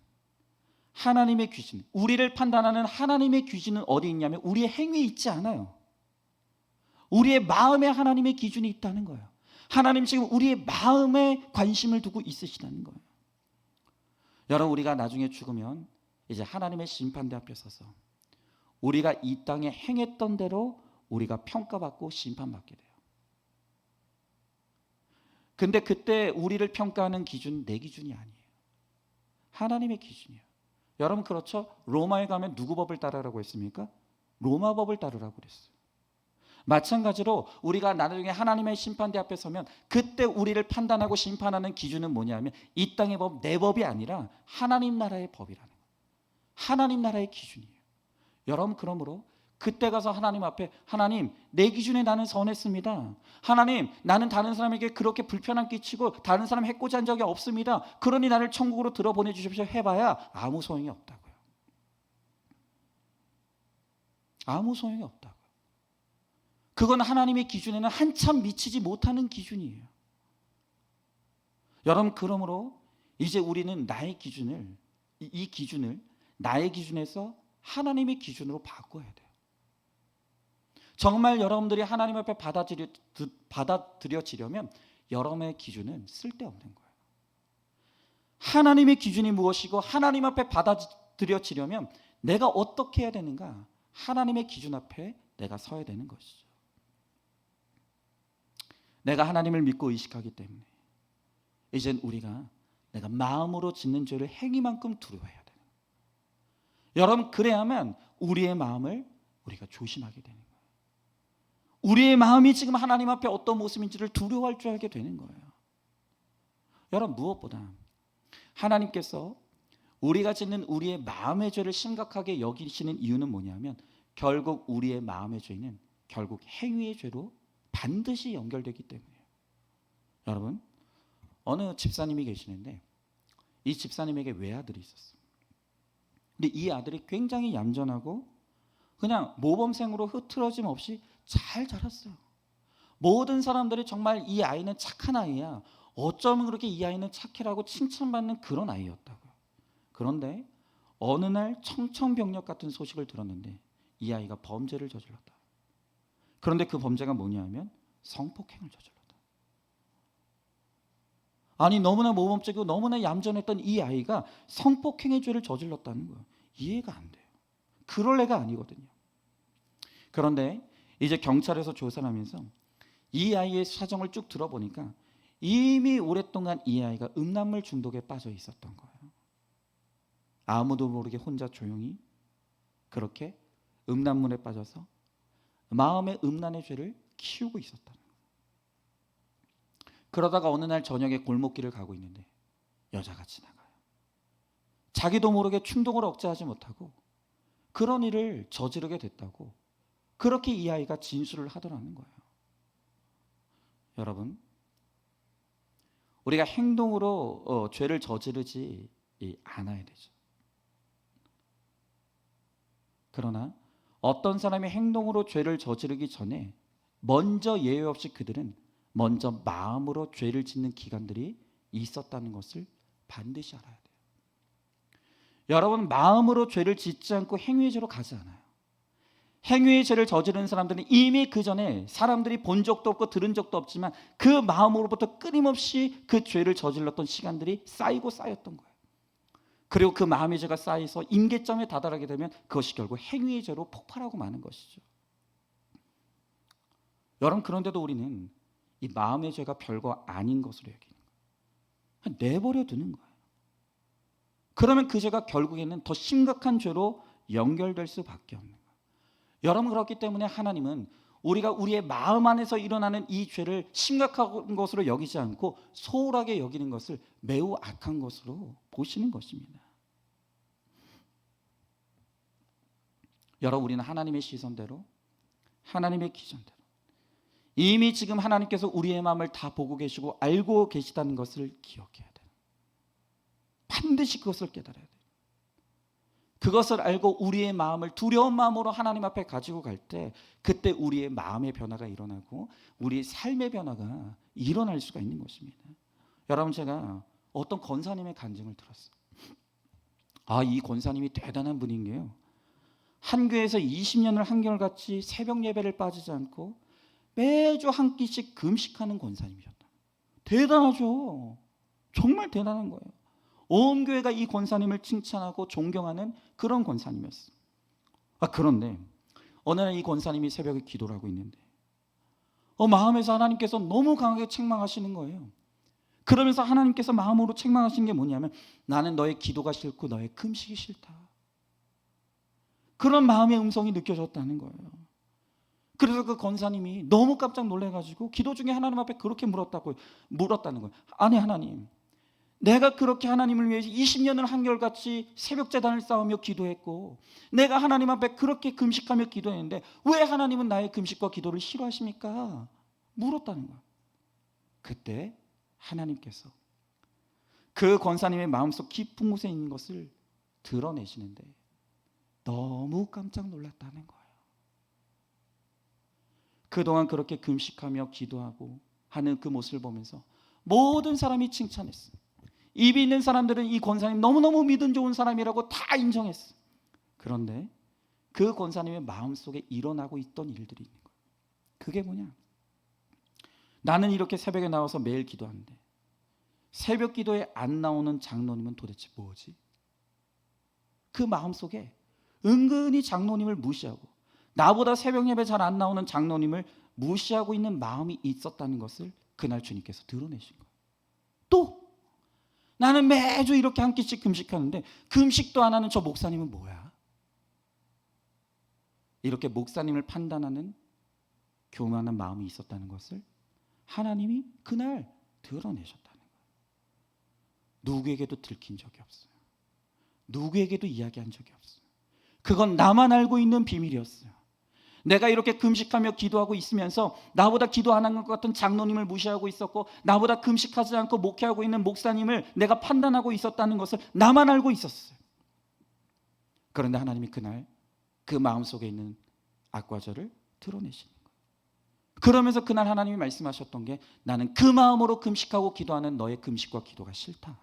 하나님의 귀신, 우리를 판단하는 하나님의 귀신은 어디 있냐면 우리의 행위에 있지 않아요. 우리의 마음에 하나님의 기준이 있다는 거예요. 하나님 지금 우리의 마음에 관심을 두고 있으시다는 거예요. 여러분, 우리가 나중에 죽으면 이제 하나님의 심판대 앞에 서서 우리가 이 땅에 행했던 대로 우리가 평가받고 심판받게 돼요. 근데 그때 우리를 평가하는 기준은 내 기준이 아니에요. 하나님의 기준이에요. 여러분 그렇죠? 로마에 가면 누구 법을 따르라고 했습니까? 로마 법을 따르라고 그랬어요. 마찬가지로 우리가 나중에 하나님의 심판대 앞에 서면 그때 우리를 판단하고 심판하는 기준은 뭐냐면 이 땅의 법, 내 법이 아니라 하나님 나라의 법이라는 거예요. 하나님 나라의 기준이에요. 여러분, 그러므로 그때 가서 하나님 앞에, 하나님 내 기준에 나는 선했습니다. 하나님 나는 다른 사람에게 그렇게 불편함 끼치고 다른 사람 해코지한 적이 없습니다. 그러니 나를 천국으로 들어보내 주십시오 해봐야 아무 소용이 없다고요. 아무 소용이 없다고요. 그건 하나님의 기준에는 한참 미치지 못하는 기준이에요. 여러분, 그러므로 이제 우리는 나의 기준을, 이 기준을 나의 기준에서 하나님의 기준으로 바꿔야 돼요. 정말 여러분들이 하나님 앞에 받아들여지려면 여러분의 기준은 쓸데없는 거예요. 하나님의 기준이 무엇이고 하나님 앞에 받아들여지려면 내가 어떻게 해야 되는가? 하나님의 기준 앞에 내가 서야 되는 것이죠. 내가 하나님을 믿고 의식하기 때문에 이젠 우리가 내가 마음으로 짓는 죄를 행위만큼 두려워해야 돼요. 여러분, 그래야만 우리의 마음을 우리가 조심하게 되는 거예요. 우리의 마음이 지금 하나님 앞에 어떤 모습인지를 두려워할 줄 알게 되는 거예요. 여러분, 무엇보다 하나님께서 우리가 짓는 우리의 마음의 죄를 심각하게 여기시는 이유는 뭐냐면 결국 우리의 마음의 죄는 결국 행위의 죄로 반드시 연결되기 때문이에요. 여러분, 어느 집사님이 계시는데 이 집사님에게 외아들이 있었어요. 근데 이 아들이 굉장히 얌전하고 그냥 모범생으로 흐트러짐 없이 잘 자랐어요. 모든 사람들이 정말 이 아이는 착한 아이야, 어쩌면 그렇게 이 아이는 착해라고 칭찬받는 그런 아이였다고요. 그런데 어느 날 청천벽력 같은 소식을 들었는데 이 아이가 범죄를 저질렀다. 그런데 그 범죄가 뭐냐면 성폭행을 저질렀다. 아니 너무나 모범적이고 너무나 얌전했던 이 아이가 성폭행의 죄를 저질렀다는 거예요. 이해가 안 돼요. 그럴 애가 아니거든요. 그런데 이제 경찰에서 조사를 하면서 이 아이의 사정을 쭉 들어보니까 이미 오랫동안 이 아이가 음란물 중독에 빠져 있었던 거예요. 아무도 모르게 혼자 조용히 그렇게 음란물에 빠져서 마음의 음란의 죄를 키우고 있었다는 거예요. 그러다가 어느 날 저녁에 골목길을 가고 있는데 여자가 지나가요. 자기도 모르게 충동을 억제하지 못하고 그런 일을 저지르게 됐다고 그렇게 이 아이가 진술을 하더라는 거예요. 여러분, 우리가 행동으로 죄를 저지르지 않아야 되죠. 그러나 어떤 사람이 행동으로 죄를 저지르기 전에 먼저 예외 없이 그들은 먼저 마음으로 죄를 짓는 기간들이 있었다는 것을 반드시 알아야 돼요. 여러분, 마음으로 죄를 짓지 않고 행위의 죄로 가지 않아요. 행위의 죄를 저지르는 사람들은 이미 그 전에 사람들이 본 적도 없고 들은 적도 없지만 그 마음으로부터 끊임없이 그 죄를 저질렀던 시간들이 쌓이고 쌓였던 거예요. 그리고 그 마음의 죄가 쌓여서 임계점에 다다르게 되면 그것이 결국 행위의 죄로 폭발하고 마는 것이죠. 여러분, 그런데도 우리는 이 마음의 죄가 별거 아닌 것으로 여기는 거예요. 내버려 두는 거예요. 그러면 그 죄가 결국에는 더 심각한 죄로 연결될 수밖에 없는 거예요. 여러분, 그렇기 때문에 하나님은 우리가 우리의 마음 안에서 일어나는 이 죄를 심각한 것으로 여기지 않고 소홀하게 여기는 것을 매우 악한 것으로 보시는 것입니다. 여러분, 우리는 하나님의 시선대로 하나님의 기준대로 이미 지금 하나님께서 우리의 마음을 다 보고 계시고 알고 계시다는 것을 기억해야 돼요. 반드시 그것을 깨달아야 돼요. 그것을 알고 우리의 마음을 두려운 마음으로 하나님 앞에 가지고 갈 때 그때 우리의 마음의 변화가 일어나고 우리의 삶의 변화가 일어날 수가 있는 것입니다. 여러분, 제가 어떤 권사님의 간증을 들었어요. 이 권사님이 대단한 분인 게요, 한 교회에서 20년을 한결같이 새벽 예배를 빠지지 않고 매주 한 끼씩 금식하는 권사님이셨다. 대단하죠. 정말 대단한 거예요. 온 교회가 이 권사님을 칭찬하고 존경하는 그런 권사님이었어요. 그런데 어느 날 이 권사님이 새벽에 기도를 하고 있는데 마음에서 하나님께서 너무 강하게 책망하시는 거예요. 그러면서 하나님께서 마음으로 책망하시는 게 뭐냐면 나는 너의 기도가 싫고 너의 금식이 싫다. 그런 마음의 음성이 느껴졌다는 거예요. 그래서 그 권사님이 너무 깜짝 놀라가지고 기도 중에 하나님 앞에 그렇게 물었다는 거예요. 아니 하나님, 내가 그렇게 하나님을 위해서 20년을 한결같이 새벽제단을 쌓으며 기도했고 내가 하나님 앞에 그렇게 금식하며 기도했는데 왜 하나님은 나의 금식과 기도를 싫어하십니까? 물었다는 거예요. 그때 하나님께서 그 권사님의 마음속 깊은 곳에 있는 것을 드러내시는데 너무 깜짝 놀랐다는 거예요. 그동안 그렇게 금식하며 기도하고 하는 그 모습을 보면서 모든 사람이 칭찬했어요. 입이 있는 사람들은 이 권사님 너무너무 믿음 좋은 사람이라고 다 인정했어요. 그런데 그 권사님의 마음속에 일어나고 있던 일들이 있는 거예요. 그게 뭐냐? 나는 이렇게 새벽에 나와서 매일 기도하는데 새벽 기도에 안 나오는 장로님은 도대체 뭐지? 그 마음속에 은근히 장로님을 무시하고 나보다 새벽 예배 잘 안 나오는 장로님을 무시하고 있는 마음이 있었다는 것을 그날 주님께서 드러내신 거예요. 또 나는 매주 이렇게 한 끼씩 금식하는데 금식도 안 하는 저 목사님은 뭐야? 이렇게 목사님을 판단하는 교만한 마음이 있었다는 것을 하나님이 그날 드러내셨다는 거예요. 누구에게도 들킨 적이 없어요. 누구에게도 이야기한 적이 없어요. 그건 나만 알고 있는 비밀이었어요. 내가 이렇게 금식하며 기도하고 있으면서 나보다 기도 안 한 것 같은 장로님을 무시하고 있었고 나보다 금식하지 않고 목회하고 있는 목사님을 내가 판단하고 있었다는 것을 나만 알고 있었어요. 그런데 하나님이 그날 그 마음속에 있는 악과 저를 드러내시는 거예요. 그러면서 그날 하나님이 말씀하셨던 게 나는 그 마음으로 금식하고 기도하는 너의 금식과 기도가 싫다.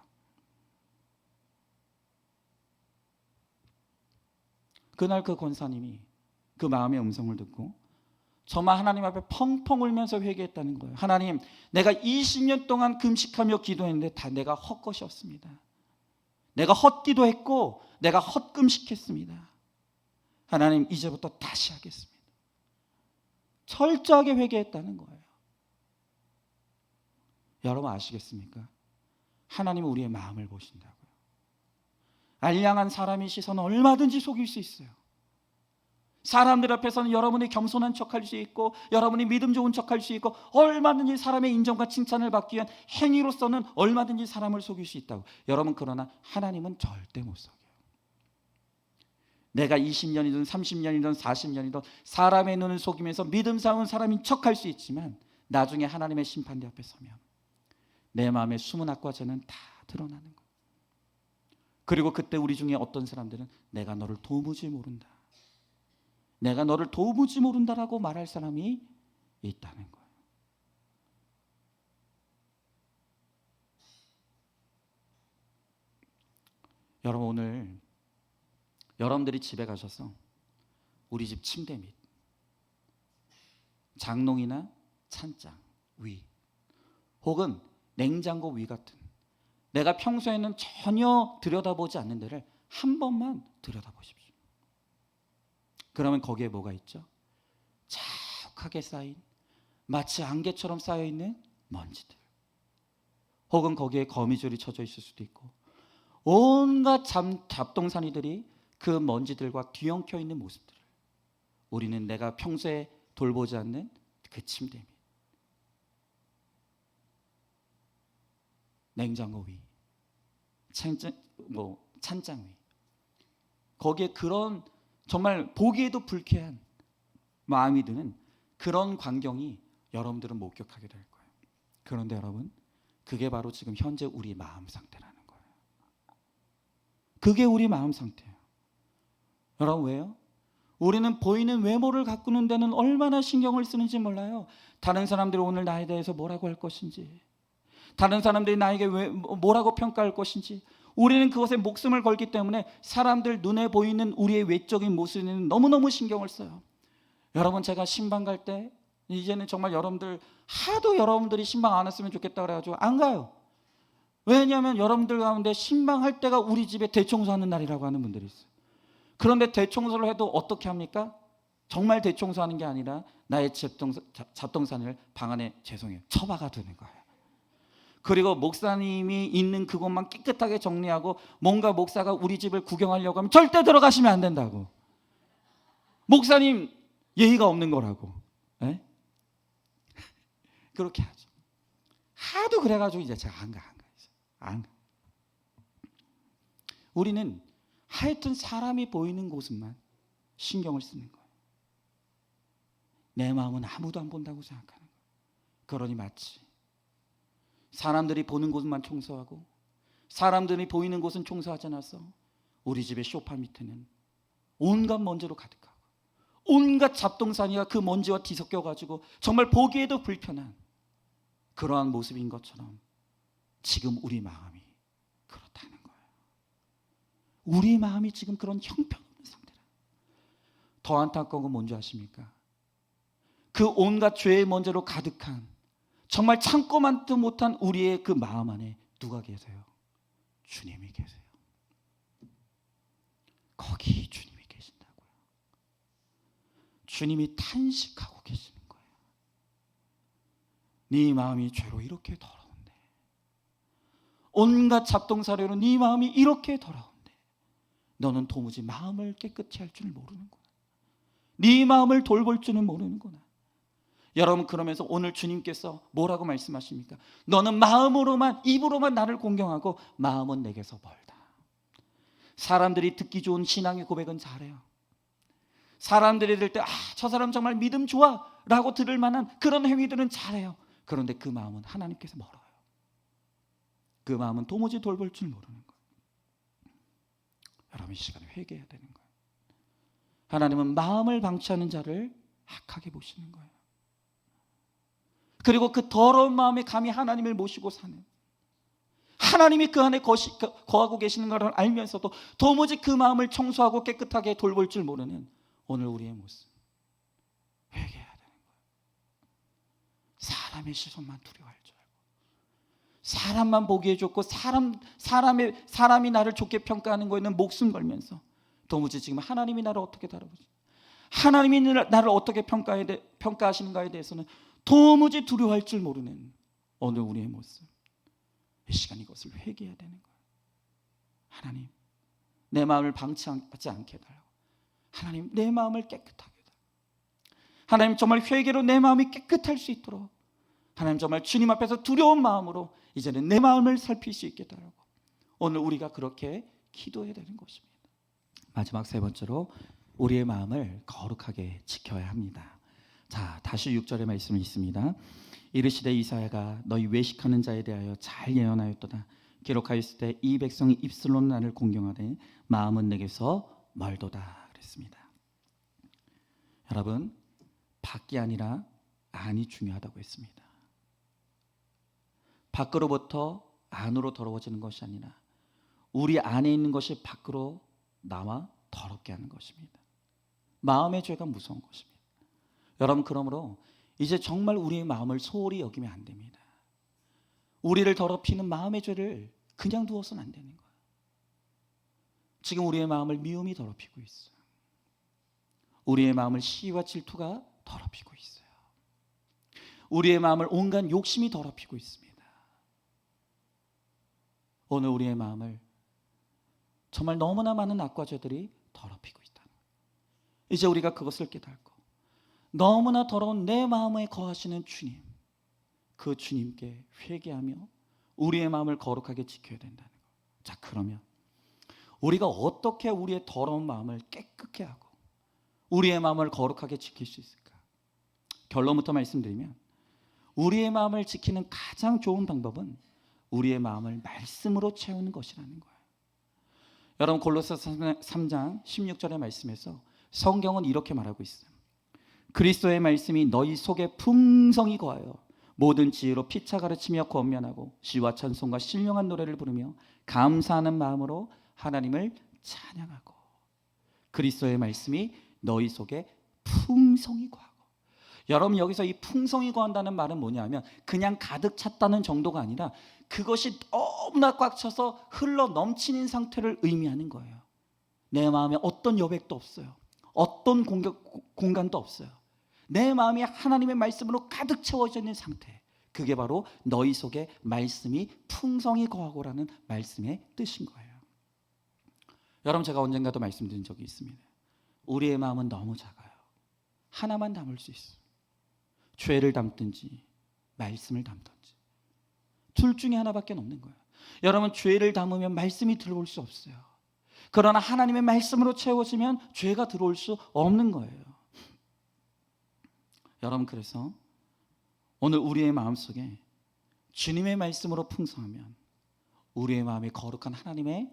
그날 그 권사님이 그 마음의 음성을 듣고 정말 하나님 앞에 펑펑 울면서 회개했다는 거예요. 하나님, 내가 20년 동안 금식하며 기도했는데 다 내가 헛것이었습니다. 내가 헛기도했고 내가 헛금식했습니다. 하나님, 이제부터 다시 하겠습니다. 철저하게 회개했다는 거예요. 여러분 아시겠습니까? 하나님은 우리의 마음을 보신다고요. 알량한 사람의 시선은 얼마든지 속일 수 있어요. 사람들 앞에서는 여러분이 겸손한 척할 수 있고 여러분이 믿음 좋은 척할 수 있고 얼마든지 사람의 인정과 칭찬을 받기 위한 행위로서는 얼마든지 사람을 속일 수 있다고. 여러분, 그러나 하나님은 절대 못 속여요. 내가 20년이든 30년이든 40년이든 사람의 눈을 속이면서 믿음사운 사람인 척할 수 있지만 나중에 하나님의 심판대 앞에 서면 내 마음의 숨은 악과 죄는 다 드러나는 거예요. 그리고 그때 우리 중에 어떤 사람들은 내가 너를 도무지 모른다, 내가 너를 도무지 모른다라고 말할 사람이 있다는 거예요. 여러분, 오늘 여러분들이 집에 가셔서 우리 집 침대 밑, 장롱이나 찬장 위, 혹은 냉장고 위 같은 내가 평소에는 전혀 들여다보지 않는 데를 한 번만 들여다보십시오. 그러면 거기에 뭐가 있죠? 자욱하게 쌓인, 마치 안개처럼 쌓여있는 먼지들, 혹은 거기에 거미줄이 쳐져 있을 수도 있고 온갖 잡동사니들이 그 먼지들과 뒤엉켜 있는 모습들을 우리는 내가 평소에 돌보지 않는 그 침대 밑, 냉장고 위, 찬장 위, 거기에 그런 정말 보기에도 불쾌한 마음이 드는 그런 광경이 여러분들은 목격하게 될 거예요. 그런데 여러분, 그게 바로 지금 현재 우리 마음 상태라는 거예요. 그게 우리 마음 상태예요. 여러분, 왜요? 우리는 보이는 외모를 가꾸는 데는 얼마나 신경을 쓰는지 몰라요. 다른 사람들이 오늘 나에 대해서 뭐라고 할 것인지, 다른 사람들이 나에게 뭐라고 평가할 것인지, 우리는 그것에 목숨을 걸기 때문에 사람들 눈에 보이는 우리의 외적인 모습에는 너무너무 신경을 써요. 여러분, 제가 신방 갈 때 이제는 정말 여러분들 하도 여러분들이 신방 안 왔으면 좋겠다 그래가지고 안 가요. 왜냐하면 여러분들 가운데 신방할 때가 우리 집에 대청소하는 날이라고 하는 분들이 있어요. 그런데 대청소를 해도 어떻게 합니까? 정말 대청소하는 게 아니라 나의 잡동사니를 방 안에, 죄송해요, 처박아 두는 거예요. 그리고 목사님이 있는 그곳만 깨끗하게 정리하고, 뭔가 목사가 우리 집을 구경하려고 하면 절대 들어가시면 안 된다고. 목사님 예의가 없는 거라고. 에? 그렇게 하죠. 하도 그래가지고 이제 제가 안 가. 우리는 하여튼 사람이 보이는 곳만 신경을 쓰는 거예요. 내 마음은 아무도 안 본다고 생각하는 거예요. 그러니 마치 사람들이 보는 곳만 청소하고 사람들이 보이는 곳은 청소하지 않아서 우리 집의 소파 밑에는 온갖 먼지로 가득하고 온갖 잡동사니가 그 먼지와 뒤섞여 가지고 정말 보기에도 불편한 그러한 모습인 것처럼 지금 우리 마음이 그렇다는 거예요. 우리 마음이 지금 그런 형편없는 상태라. 더 안타까운 건 뭔지 아십니까? 그 온갖 죄의 먼지로 가득한, 정말 참고만도 못한 우리의 그 마음 안에 누가 계세요? 주님이 계세요. 거기 주님이 계신다고요. 주님이 탄식하고 계시는 거예요. 네 마음이 죄로 이렇게 더러운데, 온갖 잡동사료로 네 마음이 이렇게 더러운데 너는 도무지 마음을 깨끗이 할 줄 모르는구나. 네 마음을 돌볼 줄은 모르는구나. 여러분, 그러면서 오늘 주님께서 뭐라고 말씀하십니까? 너는 마음으로만, 입으로만 나를 공경하고 마음은 내게서 멀다. 사람들이 듣기 좋은 신앙의 고백은 잘해요. 사람들이 들을 때 저 사람 정말 믿음 좋아 라고 들을 만한 그런 행위들은 잘해요. 그런데 그 마음은 하나님께서 멀어요. 그 마음은 도무지 돌볼 줄 모르는 거예요. 여러분, 이 시간에 회개해야 되는 거예요. 하나님은 마음을 방치하는 자를 악하게 보시는 거예요. 그리고 그 더러운 마음에 감히 하나님을 모시고 사는, 하나님이 그 안에 거하고 계시는 것을 알면서도 도무지 그 마음을 청소하고 깨끗하게 돌볼 줄 모르는 오늘 우리의 모습, 회개해야 되는 거예요. 사람의 시선만 두려워할 줄 알고, 사람만 보기에 좋고 사람이 나를 좋게 평가하는 거에는 목숨 걸면서 도무지 지금 하나님이 나를 어떻게 다루지, 하나님이 나를 어떻게 평가하시는가에 대해서는 도무지 두려워할 줄 모르는 오늘 우리의 모습. 이 시간 이것을 회개해야 되는 거예요. 하나님, 내 마음을 방치하지 않게 해달라고. 하나님, 내 마음을 깨끗하게 해달라고. 하나님, 정말 회개로 내 마음이 깨끗할 수 있도록, 하나님 정말 주님 앞에서 두려운 마음으로 이제는 내 마음을 살필 수 있게 해달라고. 오늘 우리가 그렇게 기도해야 되는 것입니다. 마지막 세 번째로 우리의 마음을 거룩하게 지켜야 합니다. 자, 다시 6절의 말씀이 있습니다. 이르시되 이사야가 너희 외식하는 자에 대하여 잘 예언하였도다. 기록하였을 때 이 백성이 입술로는 나를 공경하되 마음은 내게서 멀도다 그랬습니다. 여러분, 밖이 아니라 안이 중요하다고 했습니다. 밖으로부터 안으로 더러워지는 것이 아니라 우리 안에 있는 것이 밖으로 나와 더럽게 하는 것입니다. 마음의 죄가 무서운 것입니다. 여러분, 그러므로 이제 정말 우리의 마음을 소홀히 여기면 안 됩니다. 우리를 더럽히는 마음의 죄를 그냥 두어서는 안 되는 거예요. 지금 우리의 마음을 미움이 더럽히고 있어요. 우리의 마음을 시기와 질투가 더럽히고 있어요. 우리의 마음을 온갖 욕심이 더럽히고 있습니다. 오늘 우리의 마음을 정말 너무나 많은 악과 죄들이 더럽히고 있다는 거예요. 이제 우리가 그것을 깨닫고 너무나 더러운 내 마음에 거하시는 주님, 그 주님께 회개하며 우리의 마음을 거룩하게 지켜야 된다는 거예요. 자, 그러면 우리가 어떻게 우리의 더러운 마음을 깨끗게 하고 우리의 마음을 거룩하게 지킬 수 있을까? 결론부터 말씀드리면 우리의 마음을 지키는 가장 좋은 방법은 우리의 마음을 말씀으로 채우는 것이라는 거예요. 여러분, 골로새서 3장 16절의 말씀에서 성경은 이렇게 말하고 있어요. 그리스도의 말씀이 너희 속에 풍성히 거하여 모든 지혜로 피차 가르치며 권면하고 시와 찬송과 신령한 노래를 부르며 감사하는 마음으로 하나님을 찬양하고. 그리스도의 말씀이 너희 속에 풍성히 거하고. 여러분, 여기서 이 풍성히 거한다는 말은 뭐냐면 그냥 가득 찼다는 정도가 아니라 그것이 너무나 꽉 차서 흘러 넘치는 상태를 의미하는 거예요. 내 마음에 어떤 여백도 없어요. 어떤 공간도 없어요. 내 마음이 하나님의 말씀으로 가득 채워져 있는 상태, 그게 바로 너희 속에 말씀이 풍성히 거하고라는 말씀의 뜻인 거예요. 여러분, 제가 언젠가도 말씀드린 적이 있습니다. 우리의 마음은 너무 작아요. 하나만 담을 수 있어요. 죄를 담든지 말씀을 담든지 둘 중에 하나밖에 없는 거예요. 여러분, 죄를 담으면 말씀이 들어올 수 없어요. 그러나 하나님의 말씀으로 채워지면 죄가 들어올 수 없는 거예요. 여러분, 그래서 오늘 우리의 마음속에 주님의 말씀으로 풍성하면 우리의 마음이 거룩한 하나님의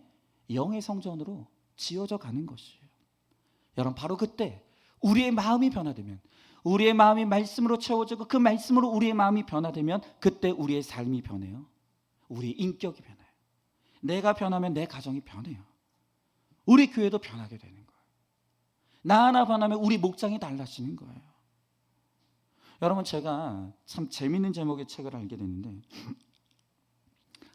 영의 성전으로 지어져 가는 것이에요. 여러분, 바로 그때 우리의 마음이 변화되면, 우리의 마음이 말씀으로 채워지고 그 말씀으로 우리의 마음이 변화되면 그때 우리의 삶이 변해요. 우리의 인격이 변해요. 내가 변하면 내 가정이 변해요. 우리 교회도 변하게 되는 거예요. 나 하나 변하면 우리 목장이 달라지는 거예요. 여러분, 제가 참 재밌는 제목의 책을 알게 됐는데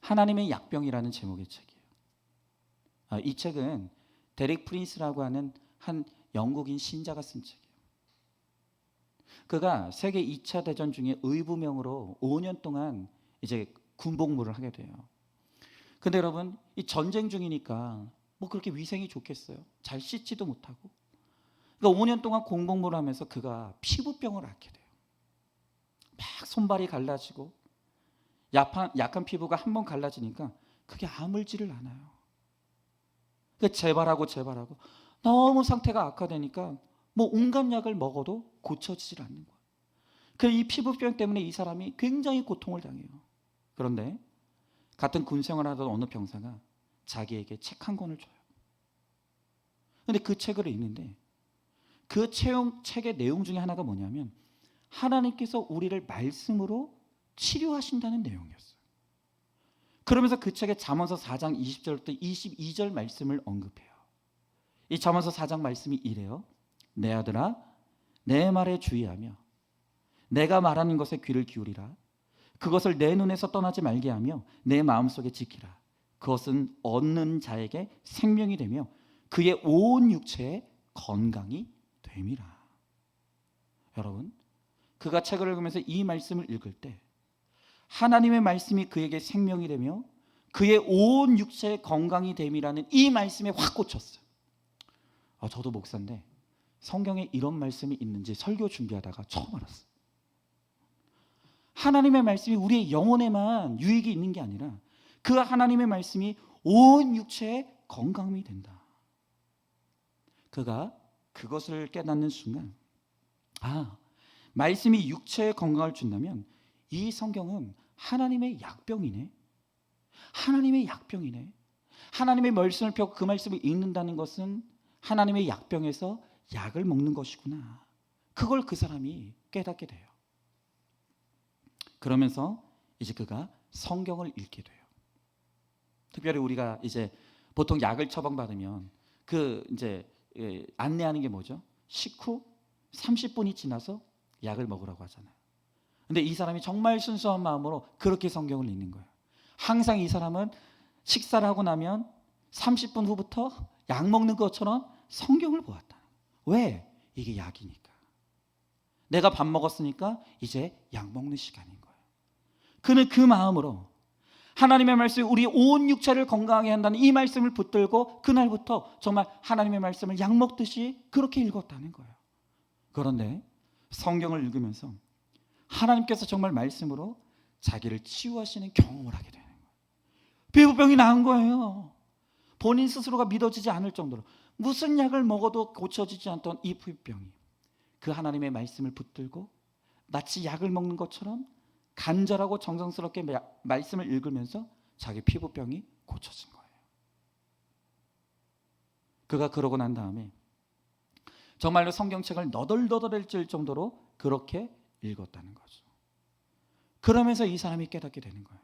하나님의 약병이라는 제목의 책이에요. 이 책은 데릭 프린스라고 하는 한 영국인 신자가 쓴 책이에요. 그가 세계 2차 대전 중에 의부명으로 5년 동안 이제 군복무를 하게 돼요. 근데 여러분, 이 전쟁 중이니까 뭐 그렇게 위생이 좋겠어요? 잘 씻지도 못하고. 그러니까 5년 동안 공복무를 하면서 그가 피부병을 앓게 돼요. 막 손발이 갈라지고 약한 피부가 한번 갈라지니까 그게 아물지를 않아요. 그러니까 재발하고 너무 상태가 악화되니까 뭐 온갖 약을 먹어도 고쳐지질 않는 거예요. 그 이 피부병 때문에 이 사람이 굉장히 고통을 당해요. 그런데 같은 군생활을 하던 어느 병사가 자기에게 책 한 권을 줘요. 그런데 그 책을 읽는데 그 책의 내용 중에 하나가 뭐냐면 하나님께서 우리를 말씀으로 치료하신다는 내용이었어요. 그러면서 그 책의 잠언서 4장 20절부터 22절 말씀을 언급해요. 이 잠언서 4장 말씀이 이래요. 내 아들아, 내 말에 주의하며 내가 말하는 것에 귀를 기울이라. 그것을 내 눈에서 떠나지 말게 하며 내 마음속에 지키라. 그것은 얻는 자에게 생명이 되며 그의 온 육체에 건강이 됨이라. 여러분, 그가 책을 읽으면서 이 말씀을 읽을 때 하나님의 말씀이 그에게 생명이 되며 그의 온 육체에 건강이 됨이라는 이 말씀에 확 꽂혔어요. 저도 목사인데 성경에 이런 말씀이 있는지 설교 준비하다가 처음 알았어요. 하나님의 말씀이 우리의 영혼에만 유익이 있는 게 아니라 그 하나님의 말씀이 온 육체에 건강이 된다. 그가 그것을 깨닫는 순간, 말씀이 육체에 건강을 준다면 이 성경은 하나님의 약병이네. 하나님의 약병이네. 하나님의 말씀을 펴고 그 말씀을 읽는다는 것은 하나님의 약병에서 약을 먹는 것이구나. 그걸 그 사람이 깨닫게 돼요. 그러면서 이제 그가 성경을 읽게 돼요. 특별히 우리가 이제 보통 약을 처방받으면 이제 안내하는 게 뭐죠? 식후 30분이 지나서 약을 먹으라고 하잖아요. 근데 이 사람이 정말 순수한 마음으로 그렇게 성경을 읽는 거예요. 항상 이 사람은 식사를 하고 나면 30분 후부터 약 먹는 것처럼 성경을 보았다. 왜? 이게 약이니까. 내가 밥 먹었으니까 이제 약 먹는 시간인 거예요. 그는 그 마음으로 하나님의 말씀이 우리 온 육체를 건강하게 한다는 이 말씀을 붙들고 그날부터 정말 하나님의 말씀을 약 먹듯이 그렇게 읽었다는 거예요. 그런데 성경을 읽으면서 하나님께서 정말 말씀으로 자기를 치유하시는 경험을 하게 되는 거예요. 피부병이 나은 거예요. 본인 스스로가 믿어지지 않을 정도로 무슨 약을 먹어도 고쳐지지 않던 이 피부병이 그 하나님의 말씀을 붙들고 마치 약을 먹는 것처럼 간절하고 정성스럽게 말씀을 읽으면서 자기 피부병이 고쳐진 거예요. 그가 그러고 난 다음에 정말로 성경책을 너덜너덜해질 정도로 그렇게 읽었다는 거죠. 그러면서 이 사람이 깨닫게 되는 거예요.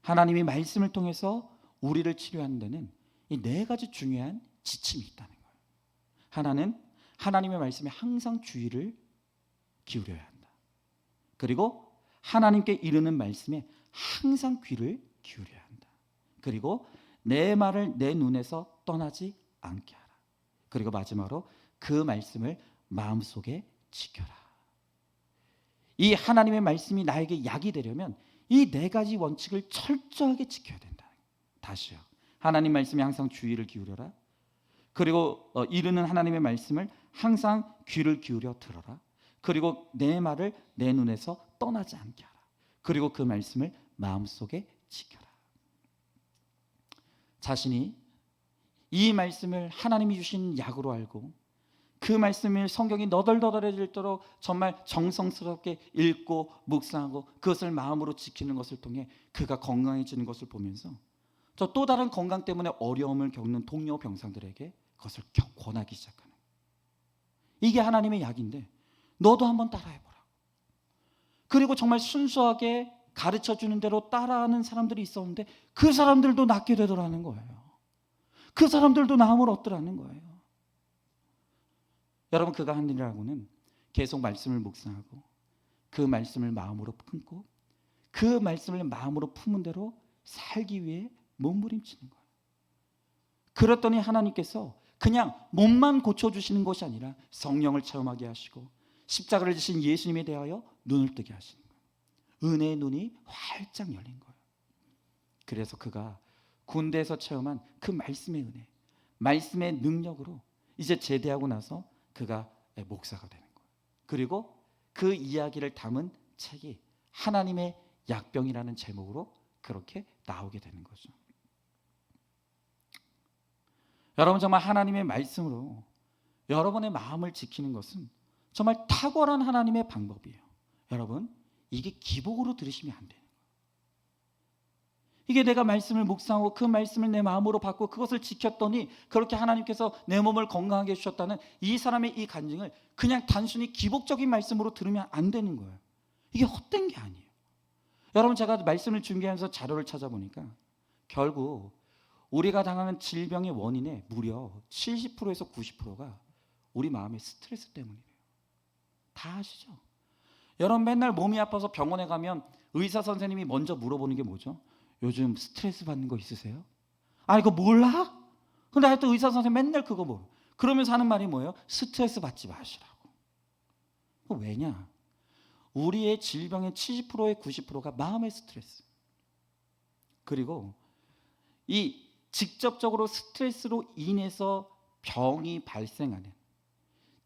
하나님이 말씀을 통해서 우리를 치료하는 데는 이 네 가지 중요한 지침이 있다는 거예요. 하나는 하나님의 말씀에 항상 주의를 기울여야 한다. 그리고 하나님께 이르는 말씀에 항상 귀를 기울여야 한다. 그리고 내 말을 내 눈에서 떠나지 않게 하라. 그리고 마지막으로 그 말씀을 마음속에 지켜라. 이 하나님의 말씀이 나에게 약이 되려면 이 네 가지 원칙을 철저하게 지켜야 된다. 다시요. 하나님 말씀에 항상 주의를 기울여라. 그리고 이르는 하나님의 말씀을 항상 귀를 기울여 들어라. 그리고 내 말을 내 눈에서 떠나지 않게 하라. 그리고 그 말씀을 마음속에 지켜라. 자신이 이 말씀을 하나님이 주신 약으로 알고 그 말씀을 성경이 너덜너덜해질도록 정말 정성스럽게 읽고 묵상하고 그것을 마음으로 지키는 것을 통해 그가 건강해지는 것을 보면서 저 또 다른 건강 때문에 어려움을 겪는 동료 병상들에게 그것을 권하기 시작하는 거예요. 이게 하나님의 약인데 너도 한번 따라해보라. 그리고 정말 순수하게 가르쳐주는 대로 따라하는 사람들이 있었는데 그 사람들도 낫게 되더라는 거예요. 그 사람들도 나음을 얻더라는 거예요. 여러분, 그가 한 일이라고는 계속 말씀을 묵상하고 그 말씀을 마음으로 품고 그 말씀을 마음으로 품은 대로 살기 위해 몸부림치는 거예요. 그랬더니 하나님께서 그냥 몸만 고쳐주시는 것이 아니라 성령을 체험하게 하시고 십자가를 지신 예수님에 대하여 눈을 뜨게 하시는 거예요. 은혜의 눈이 활짝 열린 거예요. 그래서 그가 군대에서 체험한 그 말씀의 은혜, 말씀의 능력으로 이제 제대하고 나서 그가 목사가 되는 거예요. 그리고 그 이야기를 담은 책이 하나님의 약병이라는 제목으로 그렇게 나오게 되는 거죠. 여러분, 정말 하나님의 말씀으로 여러분의 마음을 지키는 것은 정말 탁월한 하나님의 방법이에요. 여러분, 이게 기복으로 들으시면 안 돼요. 이게 내가 말씀을 묵상하고 그 말씀을 내 마음으로 받고 그것을 지켰더니 그렇게 하나님께서 내 몸을 건강하게 해주셨다는 이 사람의 이 간증을 그냥 단순히 기복적인 말씀으로 들으면 안 되는 거예요. 이게 헛된 게 아니에요. 여러분, 제가 말씀을 준비하면서 자료를 찾아보니까 결국 우리가 당하는 질병의 원인의 무려 70%에서 90%가 우리 마음의 스트레스 때문이에요. 다 아시죠? 여러분 맨날 몸이 아파서 병원에 가면 의사 선생님이 먼저 물어보는 게 뭐죠? 요즘 스트레스 받는 거 있으세요? 아 이거 몰라? 근데 하여튼 의사 선생님 맨날 그거 뭐 그러면서 하는 말이 뭐예요? 스트레스 받지 마시라고. 왜냐? 우리의 질병의 70%의 90%가 마음의 스트레스. 그리고 이 직접적으로 스트레스로 인해서 병이 발생하는,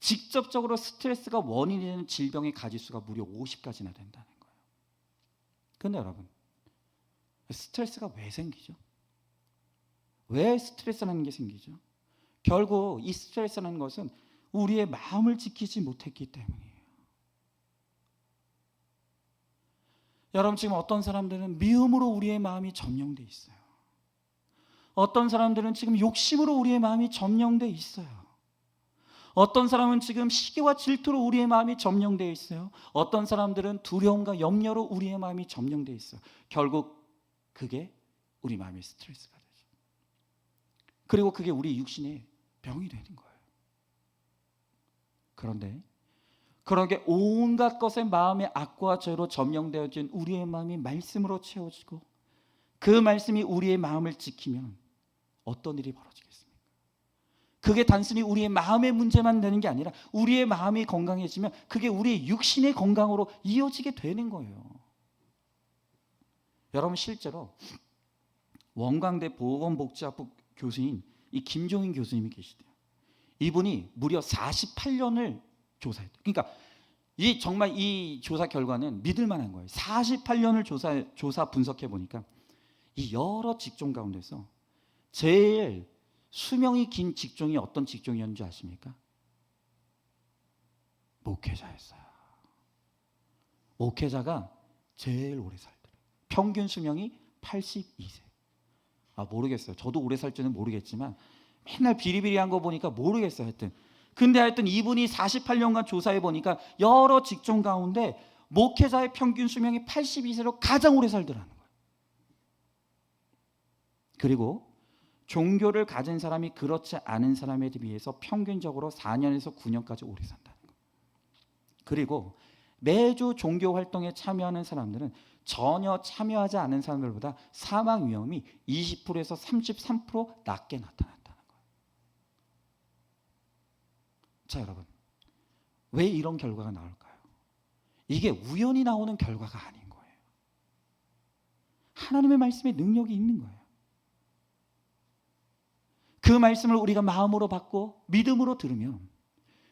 직접적으로 스트레스가 원인이 되는 질병의 가지수가 무려 50가지나 된다는 거예요. 근데 여러분, 스트레스가 왜 생기죠? 왜 스트레스라는 게 생기죠? 결국 이 스트레스라는 것은 우리의 마음을 지키지 못했기 때문이에요. 여러분 지금 어떤 사람들은 미움으로 우리의 마음이 점령돼 있어요. 어떤 사람들은 지금 욕심으로 우리의 마음이 점령돼 있어요. 어떤 사람은 지금 시기와 질투로 우리의 마음이 점령돼 있어요. 어떤 사람들은 두려움과 염려로 우리의 마음이 점령돼 있어요. 결국 그게 우리 마음의 스트레스가 되죠. 그리고 그게 우리 육신의 병이 되는 거예요. 그런데 그러게 온갖 것에 마음의 악과 죄로 점령되어진 우리의 마음이 말씀으로 채워지고 그 말씀이 우리의 마음을 지키면 어떤 일이 벌어지겠습니까? 그게 단순히 우리의 마음의 문제만 되는 게 아니라 우리의 마음이 건강해지면 그게 우리의 육신의 건강으로 이어지게 되는 거예요. 여러분 실제로 원광대 보건복지학부 교수인 이 김종인 교수님이 계시대요. 이분이 무려 48년을 조사했대요. 그러니까 정말 이 조사 결과는 믿을 만한 거예요. 48년을 조사 분석해 보니까 이 여러 직종 가운데서 제일 수명이 긴 직종이 어떤 직종이었는지 아십니까? 목회자였어요. 목회자가 제일 오래 살더래요. 평균 수명이 82세. 모르겠어요. 저도 오래 살지는 모르겠지만 맨날 비리비리한 거 보니까 모르겠어요. 하여튼 이분이 48년간 조사해 보니까 여러 직종 가운데 목회자의 평균 수명이 82세로 가장 오래 살더라는 거예요. 그리고 종교를 가진 사람이 그렇지 않은 사람에 비해서 평균적으로 4년에서 9년까지 오래 산다는 거예요. 그리고 매주 종교 활동에 참여하는 사람들은 전혀 참여하지 않은 사람들보다 사망 위험이 20%에서 33% 낮게 나타난다는 거예요. 자, 여러분, 왜 이런 결과가 나올까요? 이게 우연히 나오는 결과가 아닌 거예요. 하나님의 말씀에 능력이 있는 거예요. 그 말씀을 우리가 마음으로 받고 믿음으로 들으면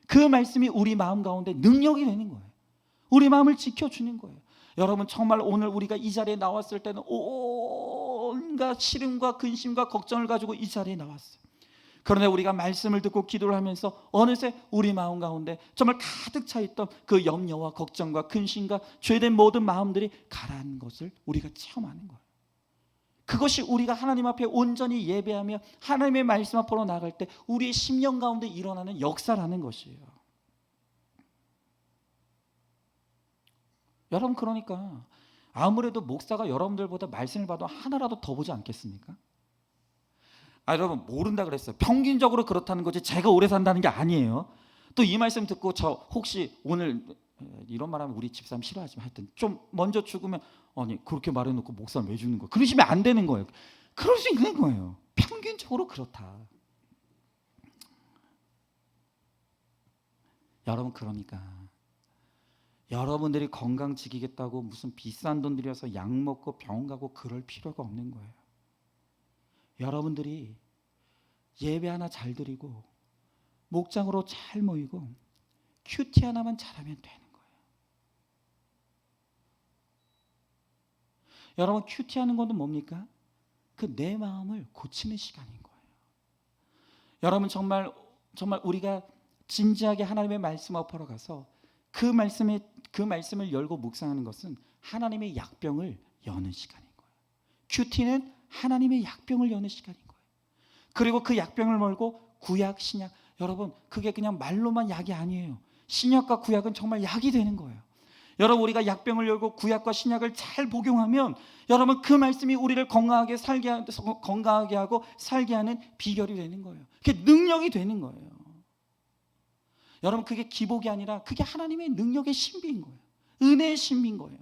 그 말씀이 우리 마음 가운데 능력이 되는 거예요. 우리 마음을 지켜주는 거예요. 여러분 정말 오늘 우리가 이 자리에 나왔을 때는 온갖 시름과 근심과 걱정을 가지고 이 자리에 나왔어요. 그런데 우리가 말씀을 듣고 기도를 하면서 어느새 우리 마음 가운데 정말 가득 차 있던 그 염려와 걱정과 근심과 죄된 모든 마음들이 가라앉는 것을 우리가 체험하는 거예요. 그것이 우리가 하나님 앞에 온전히 예배하며 하나님의 말씀 앞으로 나갈 때 우리의 심령 가운데 일어나는 역사라는 것이에요. 여러분 그러니까 아무래도 목사가 여러분들보다 말씀을 봐도 하나라도 더 보지 않겠습니까? 여러분 모른다 그랬어요. 평균적으로 그렇다는 거지 제가 오래 산다는 게 아니에요. 또 이 말씀 듣고 저 혹시 오늘 이런 말하면 우리 집사람 싫어하지만 하여튼 좀 먼저 죽으면 아니 그렇게 말해놓고 목사는 왜 죽는 거야? 그러시면 안 되는 거예요. 그럴 수 있는 거예요. 평균적으로 그렇다. 여러분 그러니까 여러분들이 건강 지키겠다고 무슨 비싼 돈 들여서 약 먹고 병원 가고 그럴 필요가 없는 거예요. 여러분들이 예배 하나 잘 드리고 목장으로 잘 모이고 큐티 하나만 잘하면 되는 거예요. 여러분 큐티하는 것은 뭡니까? 그 내 마음을 고치는 시간인 거예요. 여러분 정말 우리가 진지하게 하나님의 말씀 앞으로 가서 그 말씀을 열고 묵상하는 것은 하나님의 약병을 여는 시간인 거예요. 큐티는 하나님의 약병을 여는 시간인 거예요. 그리고 그 약병을 몰고 구약, 신약, 여러분 그게 그냥 말로만 약이 아니에요. 신약과 구약은 정말 약이 되는 거예요. 여러분 우리가 약병을 열고 구약과 신약을 잘 복용하면 여러분 그 말씀이 우리를 건강하게 하고 살게 하는 비결이 되는 거예요. 그게 능력이 되는 거예요. 여러분 그게 기복이 아니라 그게 하나님의 능력의 신비인 거예요. 은혜의 신비인 거예요.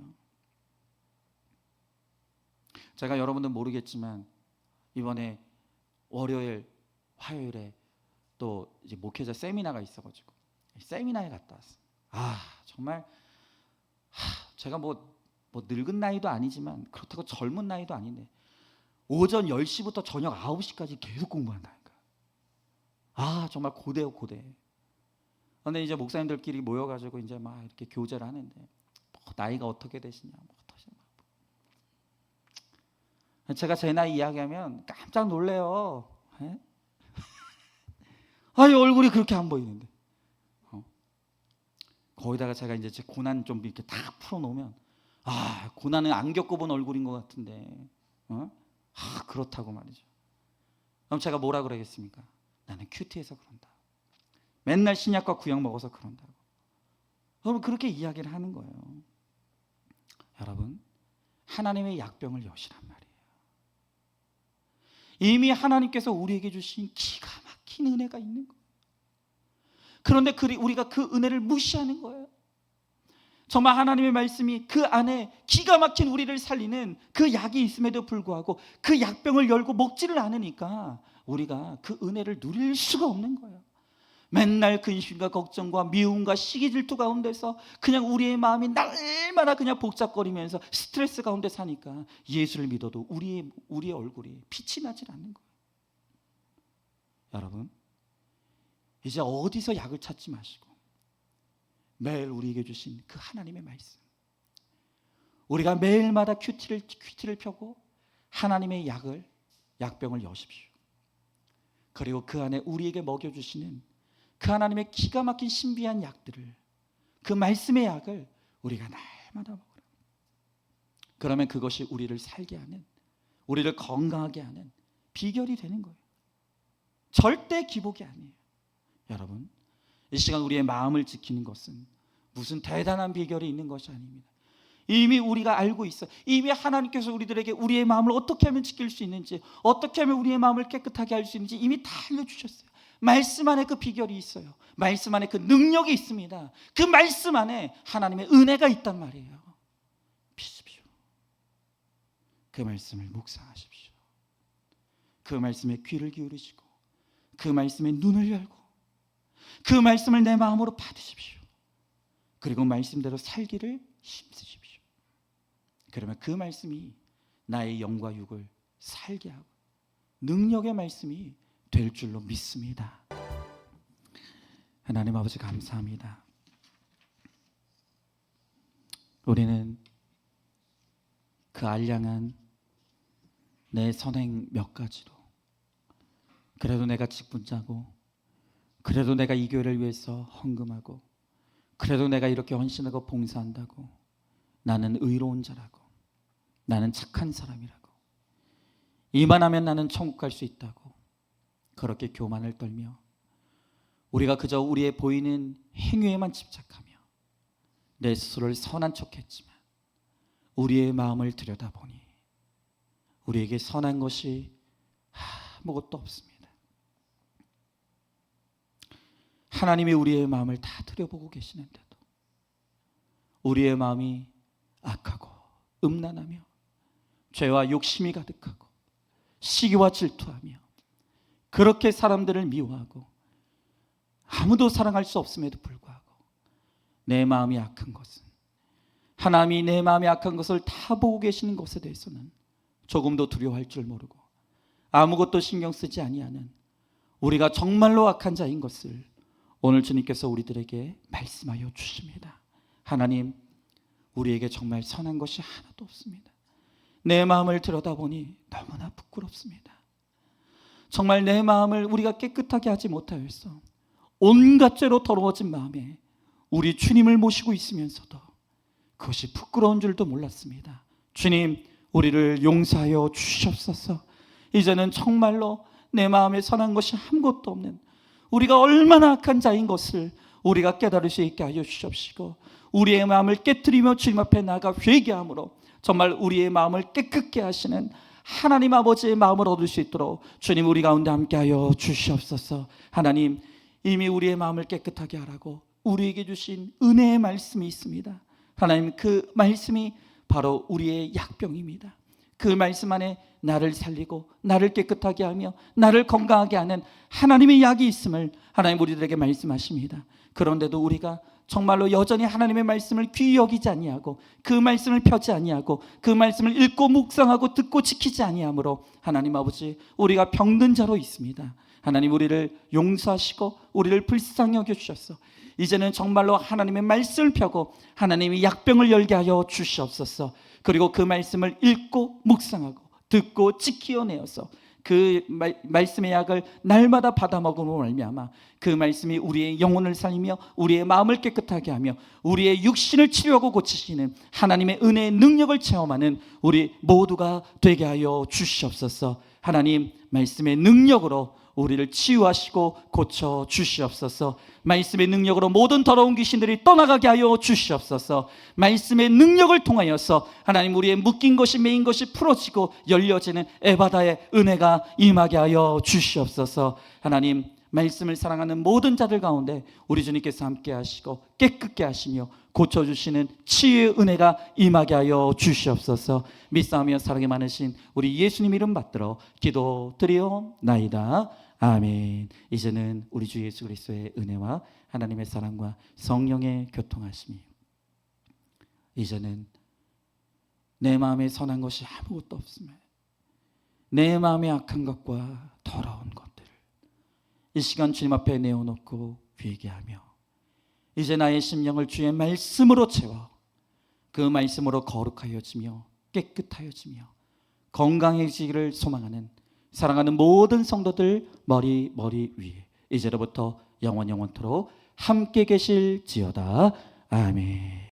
제가 여러분들 모르겠지만 이번에 월요일, 화요일에 또 이제 목회자 세미나가 있어가지고 세미나에 갔다 왔어요. 정말 제가 뭐 늙은 나이도 아니지만 그렇다고 젊은 나이도 아닌데 오전 10시부터 저녁 9시까지 계속 공부한다니까. 정말 고대요, 고대. 근데 이제 목사님들끼리 모여가지고 이제 막 이렇게 교제를 하는데 나이가 어떻게 되시냐, 제가 제 나이 이야기하면 깜짝 놀래요. 얼굴이 그렇게 안 보이는데. 거기다가 제가 이제 제 고난 좀 이렇게 딱 풀어놓으면 고난은 안 겪어본 얼굴인 것 같은데 그렇다고 말이죠. 그럼 제가 뭐라 그러겠습니까? 나는 큐티해서 그런다. 맨날 신약과 구약 먹어서 그런다고. 여러분 그렇게 이야기를 하는 거예요. 여러분 하나님의 약병을 여시란 말이에요. 이미 하나님께서 우리에게 주신 기가 막힌 은혜가 있는 거예요. 그런데 우리가 그 은혜를 무시하는 거예요. 정말 하나님의 말씀이 그 안에 기가 막힌 우리를 살리는 그 약이 있음에도 불구하고 그 약병을 열고 먹지를 않으니까 우리가 그 은혜를 누릴 수가 없는 거예요. 맨날 근심과 걱정과 미움과 시기 질투 가운데서 그냥 우리의 마음이 날마다 그냥 복잡거리면서 스트레스 가운데 사니까 예수를 믿어도 우리의 얼굴이 빛이 나질 않는 거예요. 여러분 이제 어디서 약을 찾지 마시고 매일 우리에게 주신 그 하나님의 말씀, 우리가 매일마다 큐티를 펴고 하나님의 약병을 여십시오. 그리고 그 안에 우리에게 먹여주시는 그 하나님의 기가 막힌 신비한 약들을, 그 말씀의 약을 우리가 날마다 먹으라. 그러면 그것이 우리를 살게 하는, 우리를 건강하게 하는 비결이 되는 거예요. 절대 기복이 아니에요. 여러분 이 시간 우리의 마음을 지키는 것은 무슨 대단한 비결이 있는 것이 아닙니다. 이미 우리가 알고 있어요. 이미 하나님께서 우리들에게 우리의 마음을 어떻게 하면 지킬 수 있는지, 어떻게 하면 우리의 마음을 깨끗하게 할 수 있는지 이미 다 알려주셨어요. 말씀 안에 그 비결이 있어요. 말씀 안에 그 능력이 있습니다. 그 말씀 안에 하나님의 은혜가 있단 말이에요. 믿으십시오. 그 말씀을 묵상하십시오. 그 말씀에 귀를 기울이시고 그 말씀에 눈을 열고 그 말씀을 내 마음으로 받으십시오. 그리고 말씀대로 살기를 힘쓰십시오. 그러면 그 말씀이 나의 영과 육을 살게 하고 능력의 말씀이 될 줄로 믿습니다. 하나님 아버지 감사합니다. 우리는 그 알량한 내 선행 몇 가지로, 그래도 내가 직분자고, 그래도 내가 이 교회를 위해서 헌금하고, 그래도 내가 이렇게 헌신하고 봉사한다고, 나는 의로운 자라고, 나는 착한 사람이라고, 이만하면 나는 천국 갈 수 있다고 그렇게 교만을 떨며 우리가 그저 우리의 보이는 행위에만 집착하며 내 스스로를 선한 척했지만 우리의 마음을 들여다보니 우리에게 선한 것이 아무것도 없습니다. 하나님이 우리의 마음을 다 들여보고 계시는데도 우리의 마음이 악하고 음란하며 죄와 욕심이 가득하고 시기와 질투하며 그렇게 사람들을 미워하고 아무도 사랑할 수 없음에도 불구하고 내 마음이 악한 것은, 하나님이 내 마음이 악한 것을 다 보고 계시는 것에 대해서는 조금도 두려워할 줄 모르고 아무것도 신경 쓰지 아니하는 우리가 정말로 악한 자인 것을 오늘 주님께서 우리들에게 말씀하여 주십니다. 하나님, 우리에게 정말 선한 것이 하나도 없습니다. 내 마음을 들여다보니 너무나 부끄럽습니다. 정말 내 마음을 우리가 깨끗하게 하지 못하여서 온갖 죄로 더러워진 마음에 우리 주님을 모시고 있으면서도 그것이 부끄러운 줄도 몰랐습니다. 주님, 우리를 용서하여 주시옵소서. 이제는 정말로 내 마음에 선한 것이 아무것도 없는 우리가 얼마나 악한 자인 것을 우리가 깨달을 수 있게 하여 주시옵시고, 우리의 마음을 깨트리며 주님 앞에 나아가 회개함으로 정말 우리의 마음을 깨끗게 하시는 하나님 아버지의 마음을 얻을 수 있도록 주님 우리 가운데 함께하여 주시옵소서. 하나님, 이미 우리의 마음을 깨끗하게 하라고 우리에게 주신 은혜의 말씀이 있습니다. 하나님, 그 말씀이 바로 우리의 약병입니다. 그 말씀 안에 나를 살리고 나를 깨끗하게 하며 나를 건강하게 하는 하나님의 약이 있음을 하나님 우리들에게 말씀하십니다. 그런데도 우리가 정말로 여전히 하나님의 말씀을 귀히 여기지 아니하고 그 말씀을 펴지 아니하고 그 말씀을 읽고 묵상하고 듣고 지키지 아니하므로 하나님 아버지, 우리가 병든 자로 있습니다. 하나님, 우리를 용서하시고 우리를 불쌍히 여겨주셔서 이제는 정말로 하나님의 말씀을 펴고 하나님의 약병을 열게 하여 주시옵소서. 그리고 그 말씀을 읽고 묵상하고 듣고 지키어내어서 그 말씀의 약을 날마다 받아 먹음으로 말미암아 그 말씀이 우리의 영혼을 살리며 우리의 마음을 깨끗하게 하며 우리의 육신을 치료하고 고치시는 하나님의 은혜의 능력을 체험하는 우리 모두가 되게 하여 주시옵소서. 하나님, 말씀의 능력으로 우리를 치유하시고 고쳐 주시옵소서. 말씀의 능력으로 모든 더러운 귀신들이 떠나가게 하여 주시옵소서. 말씀의 능력을 통하여서 하나님, 우리의 묶인 것이 매인 것이 풀어지고 열려지는 에바다의 은혜가 임하게 하여 주시옵소서. 하나님, 말씀을 사랑하는 모든 자들 가운데 우리 주님께서 함께 하시고 깨끗게 하시며 고쳐주시는 치유의 은혜가 임하게 하여 주시옵소서. 믿사오며 사랑이 많으신 우리 예수님 이름 받들어 기도드리옵나이다. 아멘. 이제는 우리 주 예수 그리스도의 은혜와 하나님의 사랑과 성령의 교통하심이, 이제는 내 마음에 선한 것이 아무것도 없으며 내 마음에 악한 것과 더러운 것들을 이 시간 주님 앞에 내어놓고 회개하며 이제 나의 심령을 주의 말씀으로 채워 그 말씀으로 거룩하여지며 깨끗하여지며 건강해지기를 소망하는 사랑하는 모든 성도들 머리 위에 이제로부터 영원토록 함께 계실지어다. 아멘.